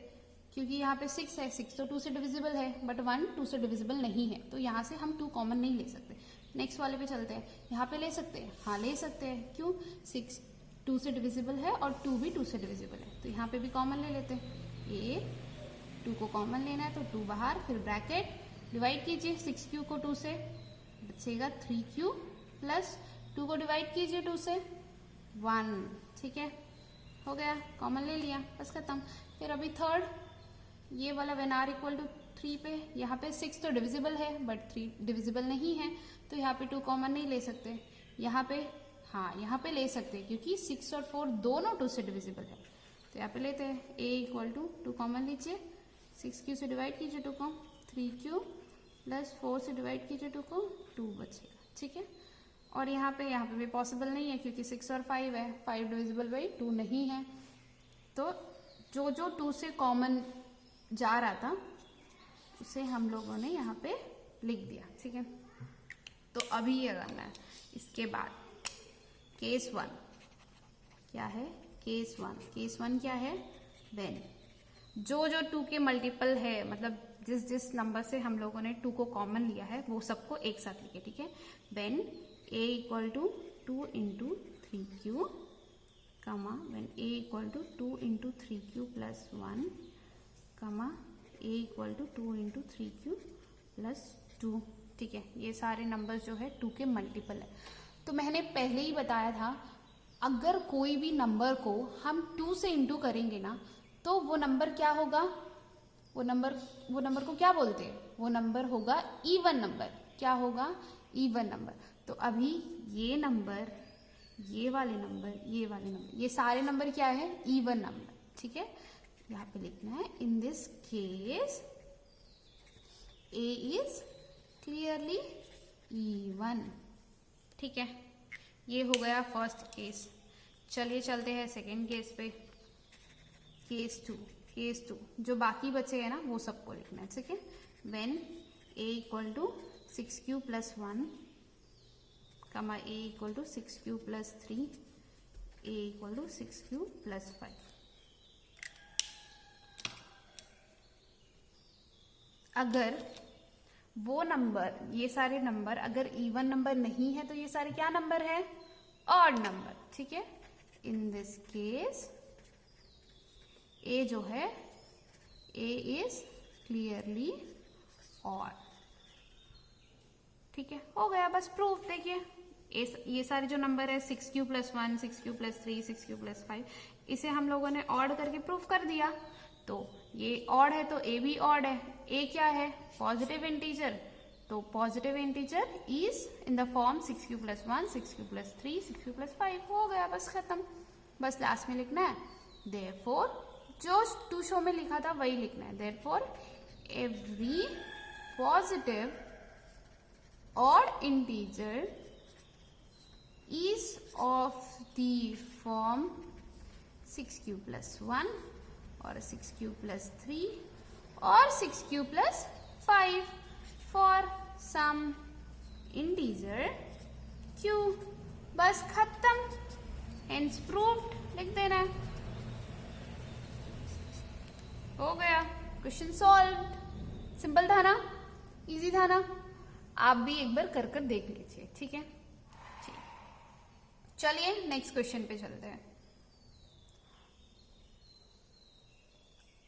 क्योंकि यहाँ पे 6 है, 6 तो 2 से डिविजिबल है, बट 1 2 से डिविजिबल नहीं है, तो यहाँ से हम 2 कॉमन नहीं ले सकते। नेक्स्ट वाले पे चलते हैं। यहाँ पे ले सकते हैं? हाँ ले सकते हैं। क्यों? 6 2 से डिविजिबल है और 2 भी 2 से डिविजिबल है, तो यहाँ पे भी कॉमन ले लेते हैं। ये 2 को कॉमन लेना है, तो 2 बाहर, फिर ब्रैकेट, डिवाइड कीजिए 6q को 2 से, बचेगा 3q प्लस 2 को डिवाइड कीजिए 2 से, 1। ठीक है, हो गया, कॉमन ले लिया, बस खत्म। फिर अभी थर्ड, ये वाला व्हेन r इक्वल टू 3 पे, यहाँ पे 6 तो डिविजिबल है बट 3 डिविजिबल नहीं है, तो यहाँ पे 2 कॉमन नहीं ले सकते। यहाँ पे हाँ, यहाँ पे ले सकते हैं, क्योंकि 6 और 4 दोनों 2 से डिविजिबल है, तो यहाँ पे लेते हैं। a इक्वल टू 2 कॉमन लीजिए, 6q से डिवाइड कीजिए 2 को, 3q प्लस 4 से डिवाइड कीजिए 2 को, 2 बचेगा। ठीक है, और यहाँ पे भी पॉसिबल नहीं है, क्योंकि 6 और 5 है, 5 डिविजिबल बाई 2 नहीं है, तो जो जो 2 से कॉमन जा रहा था उसे हम लोगों ने यहाँ पे लिख दिया। ठीक है, तो अभी ये करना है। इसके बाद केस 1 क्या है? केस 1 क्या है? व्हेन जो 2 के मल्टीपल है, मतलब जिस नंबर से हम लोगों ने 2 को कॉमन लिया है, वो सबको एक साथ लिखे। ठीक है, when a equal to 2 into 3q, comma when a equal to 2 into 3q plus 1, comma a equal to 2 into 3q plus 2। ठीक है, ये सारे नंबर्स जो है 2 के मल्टीपल है। तो मैंने पहले ही बताया था, अगर कोई भी नंबर को हम 2 से इंटू करेंगे ना, तो वो नंबर क्या होगा? वो नंबर को क्या बोलते हैं? वो नंबर होगा इवन नंबर। क्या होगा? Even number. तो अभी ये नंबर, ये वाले नंबर, ये सारे नंबर क्या है? Even number. ठीक है, यहाँ पे लिखना है, in this case a is clearly even. ठीक है, ये हो गया फर्स्ट केस। चलिए चलते हैं सेकेंड केस पे। केस टू जो बाकी बचे हैं ना, वो सबको लिखना है। ठीक है, when a equal to 6q plus 1, comma a equal to 6q plus 3, a equal to 6q plus 5। अगर वो नंबर, ये सारे नंबर अगर इवन नंबर नहीं है, तो ये सारे क्या नंबर है? Odd number. ठीक है, इन दिस केस a जो है, a इज क्लियरली ऑड। ठीक है, हो गया, बस प्रूफ। देखिए, ये सारे जो नंबर है 6q plus 1, 6q plus 3, 6q plus 5, इसे हम लोगों ने ऑड करके प्रूफ कर दिया। तो ये ऑड है, तो a भी ऑड है। a क्या है? पॉजिटिव इंटीजर, तो positive integer is in the form 6q plus 1, 6q plus 3, 6q plus 5। हो गया, बस खत्म। बस लास्ट में लिखना है देयरफॉर, जो 2 शो में लिखा था वही लिखना है। Therefore every positive odd integer is of the form 6q plus 1 or 6q plus 3 or 6q plus 5 for some integer q। बस खत्म, hence proved लिख देना है। हो गया, क्वेश्चन सॉल्व। सिंपल था ना, इजी था ना? आप भी एक बार कर देख लीजिए। ठीक है, चलिए नेक्स्ट क्वेश्चन पे चलते हैं।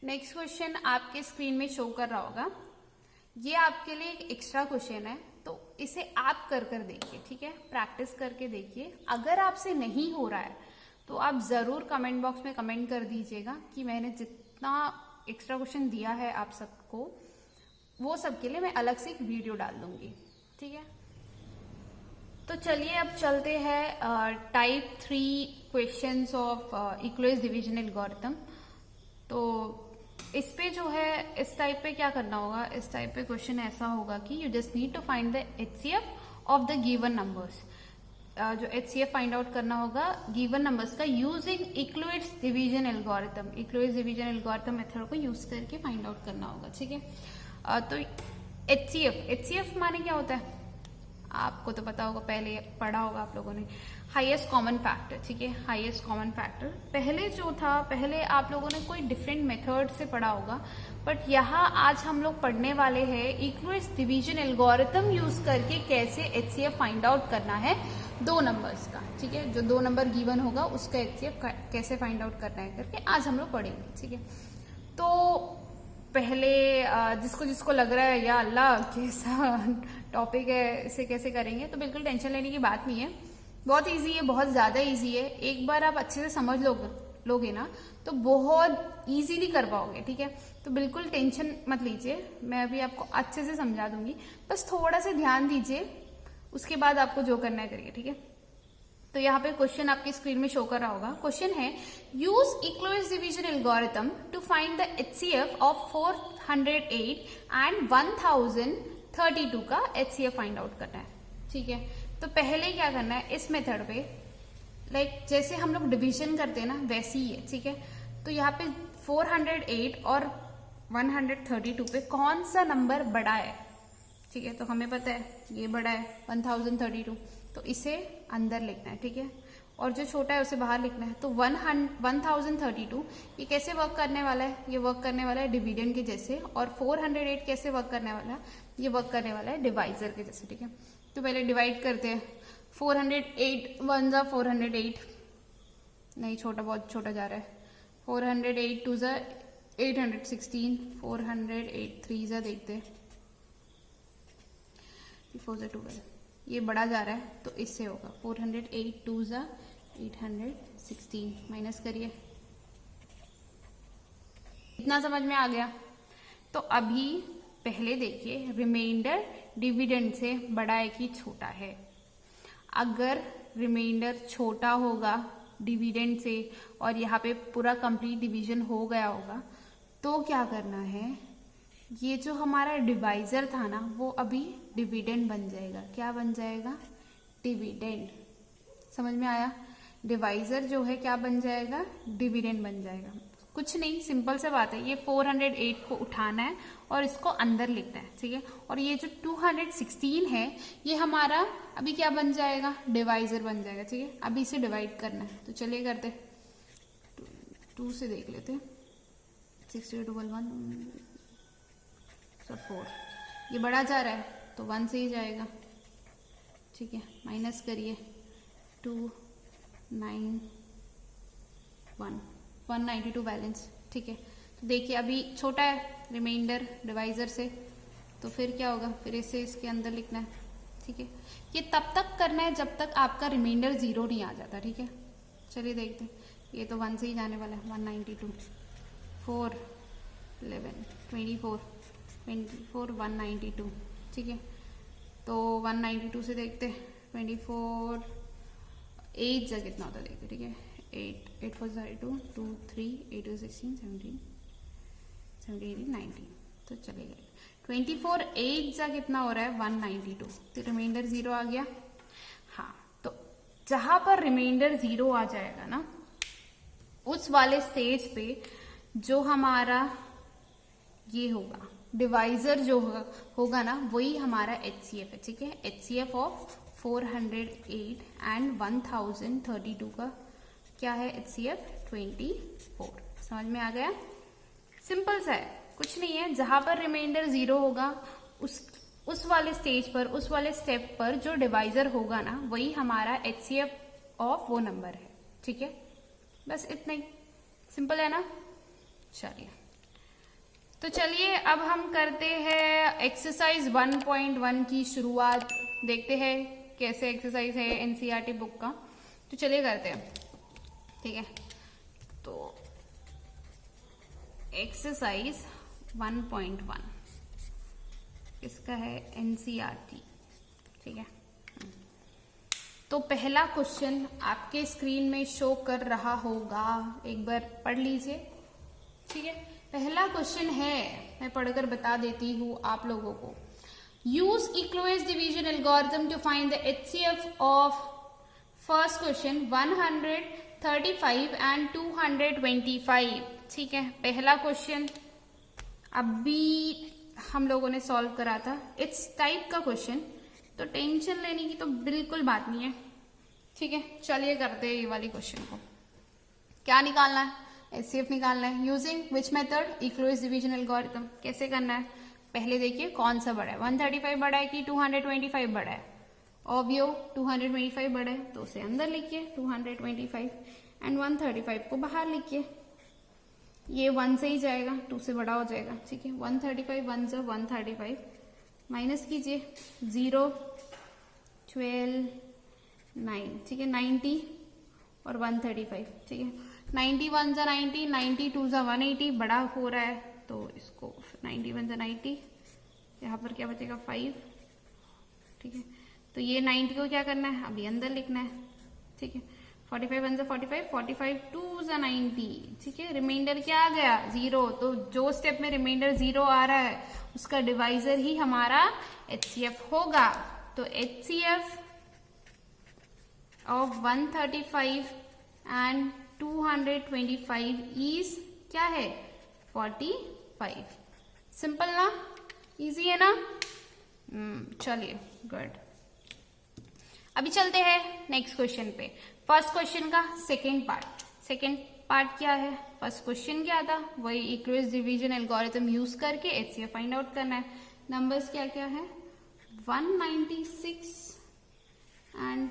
नेक्स्ट क्वेश्चन आपके स्क्रीन में शो कर रहा होगा। ये आपके लिए एक एक्स्ट्रा क्वेश्चन है, तो इसे आप कर देखिए। ठीक है, प्रैक्टिस करके देखिए। अगर आपसे नहीं हो रहा है तो आप जरूर कमेंट बॉक्स में कमेंट कर दीजिएगा कि मैंने जितना एक्स्ट्रा क्वेश्चन दिया है आप सबको, वो सबके लिए मैं अलग से एक वीडियो डाल दूंगी। ठीक है, तो चलिए अब चलते हैं type 3 questions of equalised division algorithm. तो इस पे जो है इस टाइप पे क्या करना होगा, इस टाइप पे क्वेश्चन ऐसा होगा कि you just need to find the HCF of the given numbers. जो HCF फाइंड आउट करना होगा गिवन नंबर्स का using Euclid's division algorithm, Euclid's division algorithm method को यूज करके फाइंड आउट करना होगा, ठीक है। तो HCF माने क्या होता है, आपको तो पता होगा, पहले पढ़ा होगा आप लोगों ने, हाईएस्ट कॉमन फैक्टर, ठीक है। हाईएस्ट कॉमन फैक्टर पहले जो था, पहले आप लोगों ने कोई डिफरेंट मेथड से पढ़ा होगा, बट यहाँ आज हम लोग पढ़ने वाले हैं इक्लोइड्स डिवीजन एल्गोरिथम यूज करके कैसे HCF फाइंड आउट करना है दो नंबर्स का, ठीक है। जो दो नंबर गिवन होगा उसका HCF कैसे फाइंड आउट करना है करके आज हम लोग पढ़ेंगे, ठीक है। तो पहले जिसको जिसको लग रहा है या अल्लाह कैसा टॉपिक है, इसे कैसे करेंगे, तो बिल्कुल टेंशन लेने की बात नहीं है, बहुत इजी है, बहुत ज्यादा इजी है। एक बार आप अच्छे से समझ लोगे ना तो बहुत इजीली कर पाओगे, ठीक है। तो बिल्कुल टेंशन मत लीजिए, मैं अभी आपको अच्छे से समझा दूंगी, बस थोड़ा सा ध्यान दीजिए, उसके बाद आपको जो करना है करिए, ठीक है। तो यहाँ पे क्वेश्चन आपकी स्क्रीन में शो कर रहा होगा। क्वेश्चन है use Euclid's division algorithm to find the HCF of 408 and 1032 का HCF फाइंड आउट करना है, ठीक है। तो पहले क्या करना है, इस मेथड पे जैसे हम लोग डिवीजन करते हैं ना वैसे ही है, ठीक है। तो यहाँ पे 408 और 132 पे कौन सा नंबर बड़ा है, ठीक है। तो हमें पता है ये बड़ा है 1032, तो इसे अंदर लिखना है, ठीक है, और जो छोटा है उसे बाहर लिखना है। तो 1032 ये कैसे वर्क करने वाला है, ये वर्क करने वाला है डिविडेंड के जैसे, और 408 कैसे वर्क करने वाला है, ये वर्क करने वाला है डिवाइजर के जैसे, ठीक है। तो पहले डिवाइड करते हैं, 408 1 जा 408, नहीं छोटा, बहुत छोटा जा रहा है, 408 2 जा 816, 408 3 जा देखते हैं 4 जा 12, ये बड़ा जा रहा है तो इससे होगा 408 2 जा 816, माइनस करिए, इतना समझ में आ गया। तो अभी पहले देखिए रिमाइंडर डिविडेंड से बड़ा है कि छोटा है। अगर रिमाइंडर छोटा होगा डिविडेंड से और यहाँ पे पूरा कंप्लीट डिवीजन हो गया होगा, तो क्या करना है, ये जो हमारा डिवाइजर था ना वो अभी डिविडेंड बन जाएगा। क्या बन जाएगा, डिविडेंड। समझ में आया, डिवाइजर जो है क्या बन जाएगा, डिविडेंड बन जाएगा। कुछ नहीं, सिंपल सा बात है, ये 408 को उठाना है और इसको अंदर लिखना है, ठीक है। और ये जो 216 है ये हमारा अभी क्या बन जाएगा, डिवाइजर बन जाएगा, ठीक है। अभी इसे डिवाइड करना है, तो चलिए करते, 2 से देख लेते, 6211 सब 4, ये बड़ा जा रहा है तो 1 से ही जाएगा, ठीक है। माइनस करिए 2 9 1 192 बैलेंस, ठीक है। तो देखिए अभी छोटा है रिमाइंडर डिवाइजर से, तो फिर क्या होगा, फिर इसे इसके अंदर लिखना है, ठीक है। ये तब तक करना है जब तक आपका रिमाइंडर 0 नहीं आ जाता, ठीक है। चलिए देखते हैं, ये तो 1 से ही जाने वाला है, 192 4 11 24 192, ठीक है। तो 192 से देखते हैं 24 8 जा कितना होता है देखते, ठीक है। 8 4 2 2 3 8 16 17 17 19, तो चलेगा 24 8 जा कितना हो रहा है 192, तो रिमाइंडर 0 आ गया। हाँ, तो जहां पर रिमाइंडर 0 आ जाएगा ना उस वाले स्टेज पे जो हमारा ये होगा डिवाइजर जो होगा ना वही हमारा HCF है, ठीक है। HCF ऑफ 408 एंड 1032 का क्या है, HCF 24। समझ में आ गया, सिंपल सा है, कुछ नहीं है। जहां पर रिमाइंडर 0 होगा उस वाले स्टेज पर, उस वाले स्टेप पर जो डिवाइजर होगा ना वही हमारा HCF ऑफ वो नंबर है, ठीक है। बस इतना ही सिंपल है ना। चलिए, तो चलिए अब हम करते हैं एक्सरसाइज 1.1 की शुरुआत। देखते हैं कैसे एक्सरसाइज है NCERT बुक का, तो चलिए करते हैं, ठीक है। तो एक्सरसाइज 1.1 इसका है NCERT, ठीक है। तो पहला क्वेश्चन आपके स्क्रीन में शो कर रहा होगा, एक बार पढ़ लीजिए, ठीक है। पहला क्वेश्चन है, मैं पढ़कर बता देती हूँ आप लोगों को। Use Euclid's division algorithm to find the HCF of first question 135 and 225। ठीक है, पहला क्वेश्चन अभी हम लोगों ने सॉल्व करा था। इट्स टाइप का क्वेश्चन, तो टेंशन लेने की तो बिल्कुल बात नहीं है। ठीक है, चलिए करते हैं ये वाली क्वेश्चन को। क्या निकालना है? एचसीएफ निकालना है। Using which method? Euclid's division algorithm. कैसे करना है? पहले देखिए कौन सा बड़ा है, 135 बड़ा है कि 225 बड़ा है। ऑब्वियो 225 बड़ा है, तो उसे अंदर लिखिए 225 एंड 135 को बाहर लिखिए। ये 1 से ही जाएगा, 2 से बड़ा हो जाएगा। ठीक है, 135 1 से 135 माइनस कीजिए, 0 12 9। ठीक है, 90 और 135। ठीक है, 91 जा 90, 92 जा 180, बड़ा हो रहा है तो इसको 91 जा 90, यहाँ पर क्या बचेगा 5। ठीक है, तो ये 90 को क्या करना है, अभी अंदर लिखना है। ठीक है, 45 1 जा 45, 45 2 जा 90। ठीक है, रिमाइंडर क्या आ गया 0, तो जो स्टेप में रिमाइंडर 0 आ रहा है उसका डिवाइजर ही हमारा एचसीएफ होगा। तो एचसीएफ ऑफ 135 एंड 225 इज क्या है 45। सिंपल ना, इजी है ना। चलिए गुड। अभी चलते हैं नेक्स्ट क्वेश्चन पे। फर्स्ट क्वेश्चन का सेकेंड पार्ट क्या है? फर्स्ट क्वेश्चन क्या था, वही इक्लोइस डिवीजन एल्गोरिथम यूज करके एचसीएफ फाइंड आउट करना है। नंबर्स क्या क्या है, 196 एंड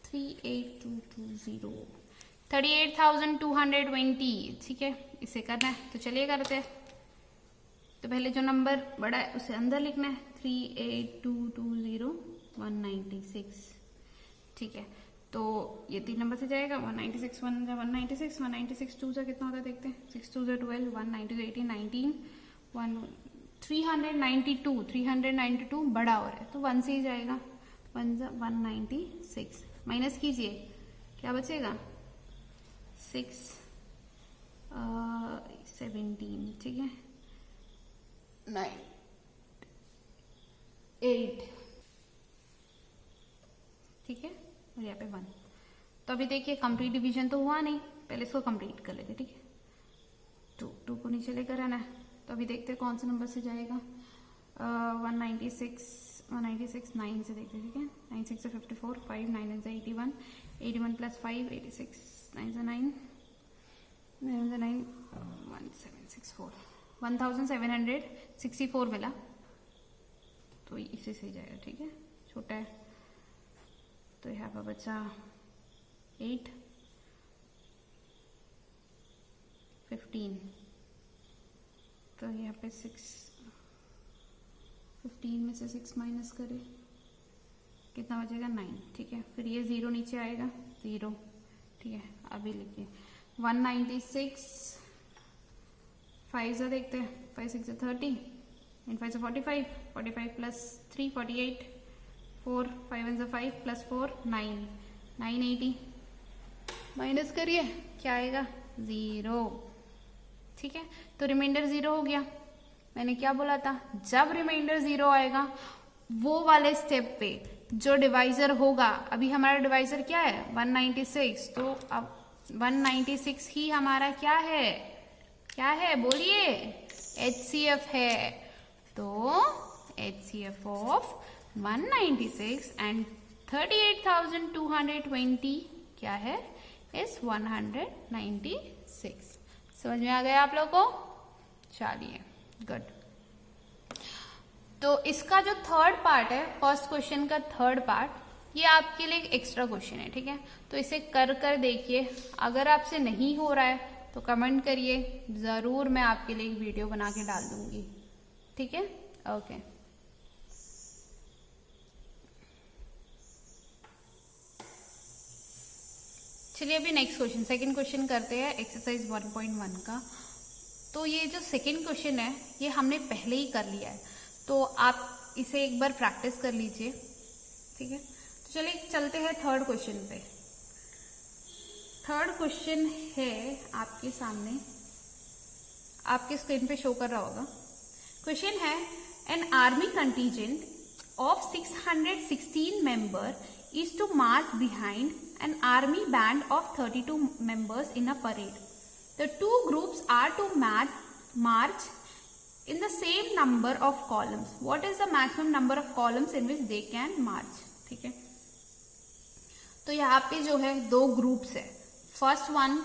38220, 38,220। ठीक है, इसे करना है, तो चलिए करते हैं। तो पहले जो नंबर बड़ा है उसे अंदर लिखना है, 38,220 196। ठीक है, तो ये 3 नंबर से जाएगा, 196 1 जा 196, 196 2 जा कितना होता है देखते हैं, 6 2 जा 12, 192 18 19 392 बड़ा हो रहा है तो 1 से ही जाएगा, 1 जा 196 माइनस कीजिए, क्या बचेगा 6 17। ठीक है, 9 8। ठीक है, और यहाँ पे 1। तो अभी देखिए कंप्लीट डिवीजन तो हुआ नहीं, पहले इसको कंप्लीट कर लेते। ठीक है, 2 को नीचे लेकर आना है। तो अभी देखते हैं कौन से नंबर से जाएगा। 196 9 से देखते हैं। ठीक है, 9 6 से 54, 5 9 से 81, 81 प्लस 5 86, 9 से 9 9 से 9 1764, 1764 मिला, तो इसी से जाएगा। ठीक है, छोटा है तो यहाँ पर बचा 8 15, तो यहाँ पे 6 15 में से 6 माइनस करें कितना बचेगा 9। ठीक है, फिर ये 0 नीचे आएगा 0। ठीक है, अभी लिखिए 196 5 से देखते हैं, 5 6 से 30 एंड 5 से 45, 45 प्लस 3 48, 4 5 1 से 5 प्लस 4 9 980 माइनस करिए, क्या आएगा 0। ठीक है, तो रिमाइंडर 0 हो गया। मैंने क्या बोला था, जब रिमाइंडर 0 आएगा वो वाले स्टेप पे जो डिवाइजर होगा, अभी हमारा डिवाइजर क्या है 196, तो अब 196 ही हमारा क्या है बोलिए एचसीएफ है। तो एचसीएफ ऑफ 196 एंड 38,220 क्या है इस 196। समझ में आ गया आप लोगों को? चलिए गुड। तो इसका जो थर्ड पार्ट है, फर्स्ट क्वेश्चन का थर्ड पार्ट, ये आपके लिए एक एक्स्ट्रा क्वेश्चन है। ठीक है, तो इसे कर देखिए। अगर आपसे नहीं हो रहा है तो कमेंट करिए, जरूर मैं आपके लिए एक वीडियो बना के डाल दूंगी। ठीक है, ओके। चलिए अभी नेक्स्ट क्वेश्चन, सेकंड क्वेश्चन करते हैं एक्सरसाइज 1.1 का। तो ये जो सेकंड क्वेश्चन है ये हमने पहले ही कर लिया है, तो आप इसे एक बार प्रैक्टिस कर लीजिए। ठीक है, तो चलिए चलते हैं थर्ड क्वेश्चन पे। थर्ड क्वेश्चन है आपके सामने, आपके स्क्रीन पे शो कर रहा होगा। क्वेश्चन है, an army contingent of 616 member is to march behind an army band of 32 members in a parade. The two groups are to march in the same number of columns. What is the maximum number of columns in which they can march? ठीक है, तो यहाँ पे जो है दो groups है। First one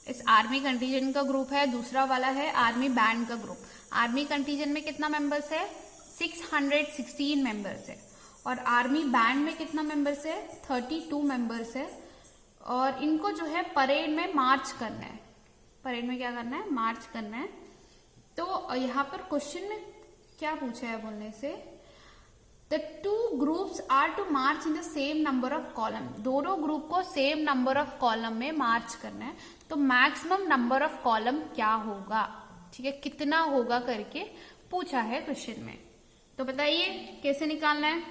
इस आर्मी कंटीजेंट का ग्रुप है, दूसरा वाला है आर्मी बैंड का ग्रुप। आर्मी कंटीजेंट में कितना मेंबर्स है? 616 मेंबर्स है। और आर्मी बैंड में कितना मेंबर्स है? 32 मेंबर्स है। और इनको जो है परेड में मार्च करना है। परेड में क्या करना है? मार्च करना है। तो यहाँ पर क्वेश्चन में क्या पूछा है बोलने से, the two groups are to march in the same number of column. दोनों ग्रुप को सेम नंबर ऑफ कॉलम में मार्च करना है। तो मैक्सिमम नंबर ऑफ कॉलम क्या होगा, ठीक है, कितना होगा करके पूछा है क्वेश्चन में। तो बताइए कैसे निकालना है?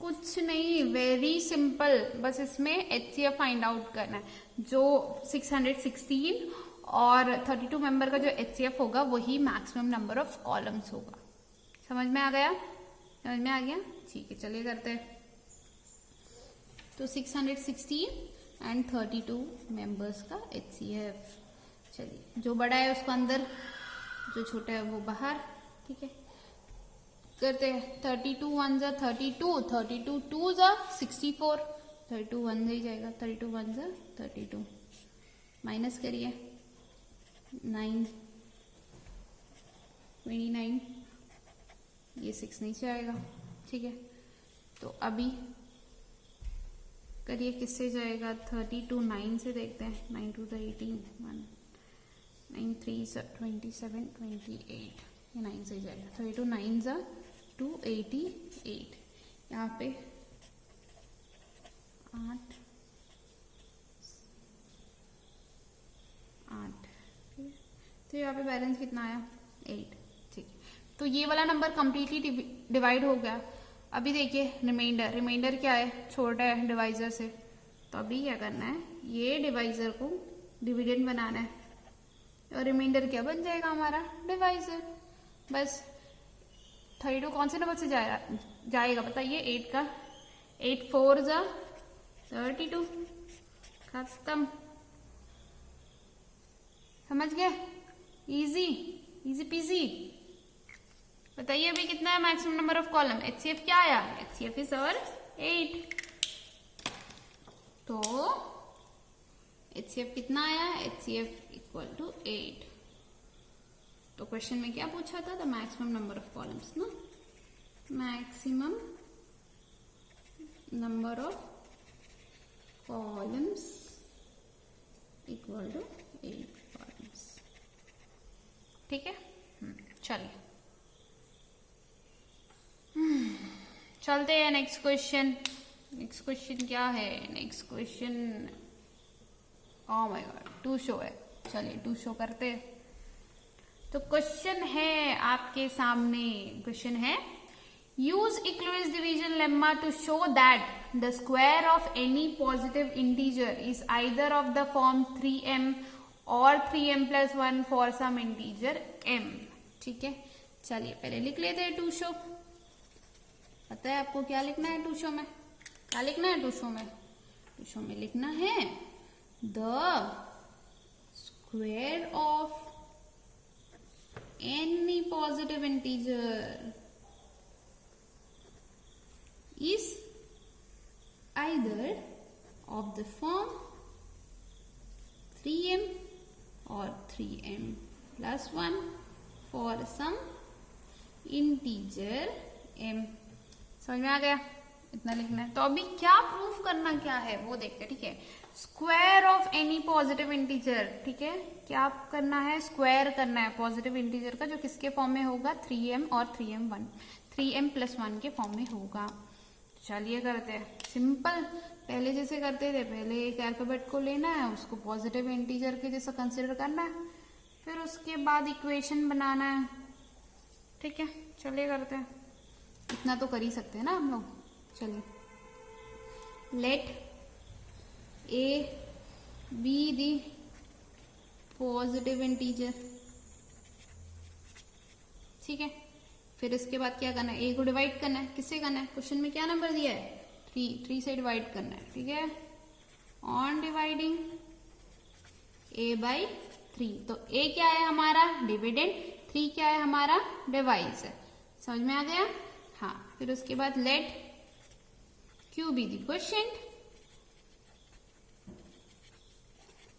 कुछ नहीं, वेरी सिंपल, बस इसमें HCF फाइंड आउट करना है। जो 616 और 32 मेंबर का जो HCF होगा वही मैक्सिमम नंबर ऑफ कॉलम्स होगा। समझ में आ गया? समझ में आ गया? ठीक है, चलिए करते हैं। तो 616 एंड 32 मेंबर्स का HCF। चलिए, जो बड़ा है उसको अंदर, जो छोटा है वो बाहर। ठीक है, करते हैं। 32 1 जा 32, 32 2 जा 64, 32 1 ही जाएगा, 32 1 जा 32। माइनस करिए, 9 29, ये 6 नीचे आएगा। ठीक है, तो अभी करिए किससे जाएगा? 32 9 से देखते हैं। 9 2 18, 1 9 3 27 28, ये 9 से जाएगा। 32 9 जा 288। यहाँ पे 8 8, तो यहाँ पे बैलेंस कितना आया? 8। ठीक, तो ये वाला नंबर कंप्लीटली डिवाइड हो गया। अभी देखिए रिमाइंडर, रिमाइंडर क्या है? छोटा है डिवाइजर से। तो अभी क्या करना है? ये डिवाइजर को डिविडेंड बनाना है और रिमाइंडर क्या बन जाएगा हमारा? डिवाइजर। बस 32 कौन से नंबर से जाएगा बताइए? 8 का। 8 4 जा 32, खत्म। समझ गए? Easy, easy PG. बताइए अभी कितना है maximum number of column? HCF क्या आया? HCF इज और 8। तो HCF कितना आया? HCF equal to 8। तो क्वेश्चन में क्या पूछा था? The maximum number of columns ना, maximum number of columns equal to 8 columns. ठीक है, चलिए चलते हैं नेक्स्ट क्वेश्चन। नेक्स्ट क्वेश्चन क्या है? Next question, oh my god, to show है। चलिए टू शो करते हैं। तो क्वेश्चन है आपके सामने, क्वेश्चन है, use Euclid's division lemma to show that the square of any positive integer is either of the form 3m और 3m + 1 for some integer m। ठीक है, चलिए पहले लिख लेते हैं टू शो। पता है आपको क्या लिखना है टू शो में? क्या लिखना है टू शो में? टू शो में लिखना है the square of any positive integer is either of the form 3m or 3m plus 1 for some integer m। समझ में आ गया? इतना लिखना है। तो अभी क्या प्रूफ करना क्या है वो देखते हैं। ठीक है, square of any positive integer. ठीक है, क्या करना है? स्क्वायर करना है पॉजिटिव इंटीजर का, जो किसके फॉर्म में होगा? 3m और 3m + 1 के फॉर्म में होगा। चलिए करते हैं, सिंपल, पहले जैसे करते थे। पहले एक अल्फाबेट को लेना है, उसको पॉजिटिव इंटीजर के जैसा कंसिडर करना है, फिर उसके बाद इक्वेशन बनाना है। ठीक है, चलिए करते हैं। इतना तो कर ही सकते हैं ना हम लोग। चलिए, let A be the positive integer, ठीक है। फिर इसके बाद क्या करना है, ए को डिवाइड करना है। किससे करना है, क्वेश्चन में क्या नंबर दिया है, 3 से डिवाइड करना है, ठीक है। ऑन डिवाइडिंग ए बाई 3, तो ए क्या है हमारा डिविडेंड, 3 क्या है हमारा डिवाइजर। समझ में आ गया, हाँ। फिर उसके बाद let q be the quotient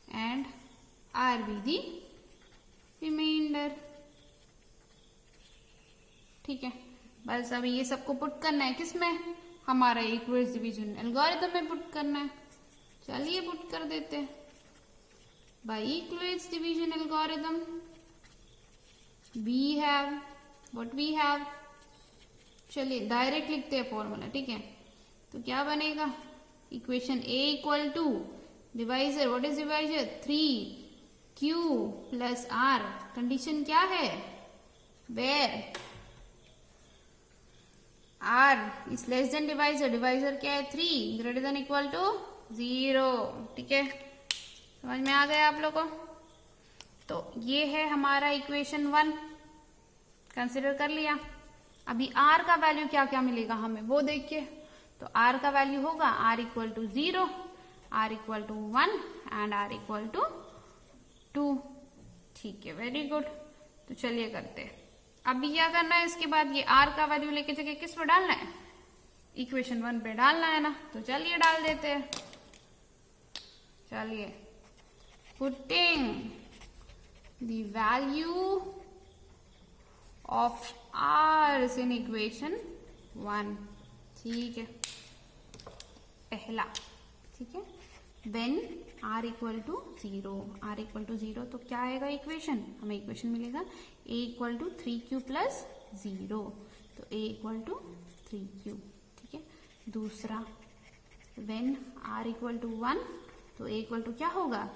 and r be the reminder, ठीक है। बस अभी ये सबको पुट करना है किसमें, हमारा इक्विवेलेंस डिवीजन एल्गोरिथम में पुट करना है। चलिए पुट कर देते हैं। By equivalence division algorithm we have, चलिए डायरेक्ट लिखते हैं फॉर्मूला, ठीक है। तो क्या बनेगा, equation a equal to divisor, what is divisor, 3q plus r। Condition क्या है, where r is less than divisor, divisor क्या है 3, ग्रेटर देन इक्वल टू 0, ठीक है। समझ में आ गया आप लोगों को। तो ये है हमारा इक्वेशन 1, कंसिडर कर लिया। अभी r का वैल्यू क्या क्या मिलेगा हमें वो देखिए। तो r का वैल्यू होगा r equal to 0, r equal to 1 and r equal to 2, ठीक है, वेरी गुड। तो चलिए करते हैं। अभी क्या करना है, इसके बाद ये r का वैल्यू लेके जगह किस पे डालना है, इक्वेशन 1 पे डालना है ना। तो चलिए डाल देते हैं। चलिए, putting the value of r in equation 1, ठीक है, पहला, ठीक है। व्हेन r इक्वल टू 0, तो क्या आएगा इक्वेशन, हमें इक्वेशन मिलेगा a equal to 3q plus 0, तो a इक्वल टू 3q, ठीक है। दूसरा, व्हेन r इक्वल टू 1, तो a इक्वल टू क्या होगा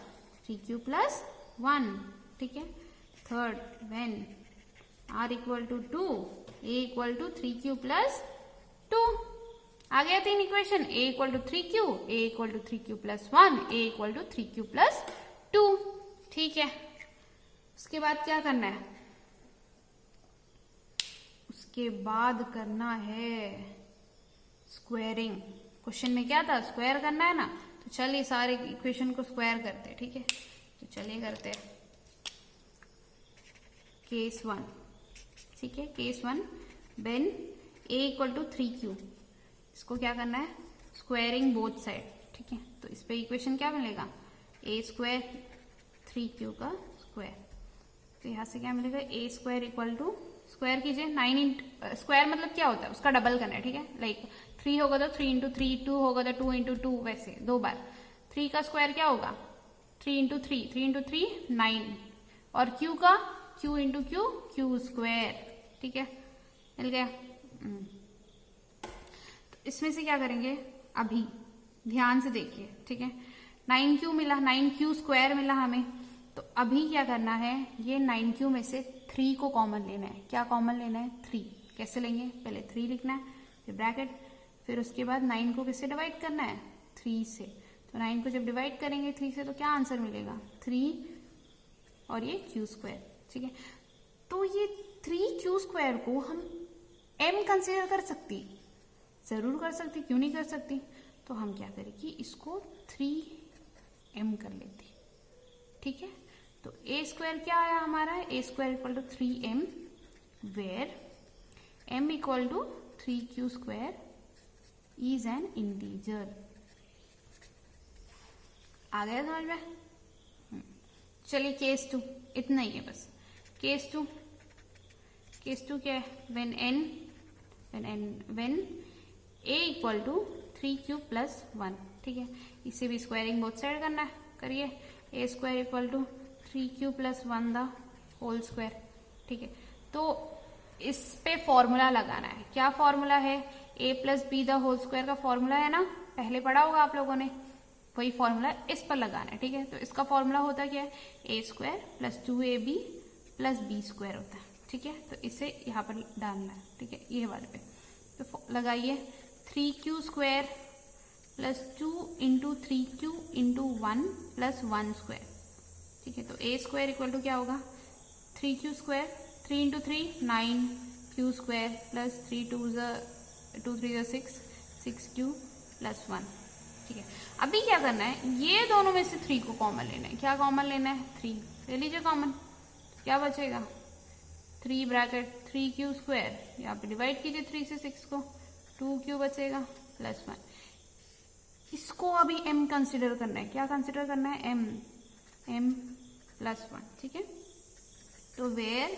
3q प्लस 1, ठीक है। Third, when r equal to 2, a equal to 3q plus 2, आ गया 3 equation, a equal to 3q, a equal to 3q plus 1, a equal to 3q plus 2, ठीक है। उसके बाद क्या करना है, उसके बाद करना है स्क्वायरिंग। क्वेश्चन में क्या था, स्क्वायर करना है ना। तो चलिए सारे इक्वेशन को स्क्वायर करते हैं, ठीक है। तो चलिए करते हैं केस 1, ठीक है। Case 1, when a equal to 3q, इसको क्या करना है, स्क्वायरिंग बोथ साइड, ठीक है। तो इस पे इक्वेशन क्या मिलेगा, a स्क्वायर 3q का स्क्वायर, तो यहाँ से क्या मिलेगा, a square equal to, square कीजिए 9 स्क्वायर मतलब क्या होता है, उसका डबल करना है, ठीक है। लाइक 3 होगा तो 3 इंटू 3, 2 होगा तो 2 इंटू 2, वैसे 2 बार। 3 का स्क्वायर क्या होगा, 3 इंटू 3, 3 इंटू 3 9, और q का q इंटू q स्क्वायर, ठीक है, मिल गया। तो इसमें से क्या करेंगे, अभी ध्यान से देखिए, ठीक है। 9q मिला, 9q स्क्वायर मिला हमें। तो अभी क्या करना है, ये 9q में से 3 को कॉमन लेना है। क्या कॉमन लेना है, 3। कैसे लेंगे, पहले 3 लिखना है, फिर ब्रैकेट, फिर उसके बाद 9 को किससे डिवाइड करना है, 3 से। तो 9 को जब डिवाइड करेंगे 3 से तो क्या आंसर मिलेगा, 3 और ये q स्क्वायर, ठीक है। तो ये 3q स्क्वायर को हम m कंसिडर कर सकती, जरूर कर सकती, क्यों नहीं कर सकती। तो हम क्या करें कि इसको 3m कर लेते, ठीक है। तो a स्क्वायर क्या आया हमारा, a square equal to 3m, where m equal to 3q square is an integer. आ गया समझ में। चलिए केस 2, इतना ही है बस। केस 2 क्या है, when a equal to 3q plus 1, ठीक है। इसे भी स्क्वायरिंग बोथ साइड करना है, करिए। a square equal to 3q plus 1 the whole square, ठीक है। तो इस पे फॉर्मूला लगाना है। क्या फॉर्मूला है, a plus b the whole square का फॉर्मूला है ना, पहले पढ़ा होगा आप लोगों ने, वही फॉर्मूला इस पर लगाना है, ठीक है। तो इसका फॉर्मूला होता क्या है, a square plus 2ab plus b square होता है, ठीक है। तो इसे यहाँ पर डालना है, ठीक है, ये वाले पे। तो लगाइए 3q square plus 2 into 3q into 1 plus 1 square, ठीक है, तो ए स्क्वायर इक्वल टू क्या होगा 3q square, 3 into 3 9 q square plus 3 2 3 6 6q plus 1। ठीक है, अभी क्या करना है, ये दोनों में से 3 को कॉमन लेना है। क्या कॉमन लेना है 3, ले लीजिए कॉमन, क्या बचेगा 3 ब्रैकेट 3q स्क्वायर, यहाँ पे डिवाइड कीजिए 3 से 6 को, 2q बचेगा प्लस 1। इसको अभी m कंसिडर करना है। क्या कंसिडर करना है m प्लस 1। ठीक है, तो वेयर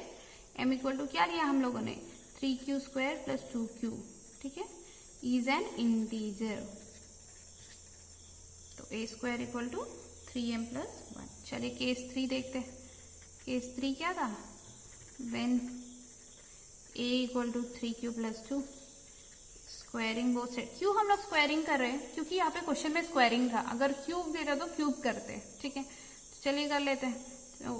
m इक्वल टू क्या लिया हम लोगों ने 3q स्क्वायर प्लस 2q। ठीक है, इज एन इंटीजर, तो a square equal to 3m plus 1। चलिए केस 3 देखते हैं। केस 3 क्या था, when a equal to 3q plus 2, squaring both side. क्यों हम लोग स्क्वायरिंग कर रहे हैं, क्योंकि यहाँ पे क्वेश्चन में स्क्वायरिंग था, अगर क्यूब देता तो क्यूब करते हैं। ठीक है, तो चलिए कर लेते हैं। तो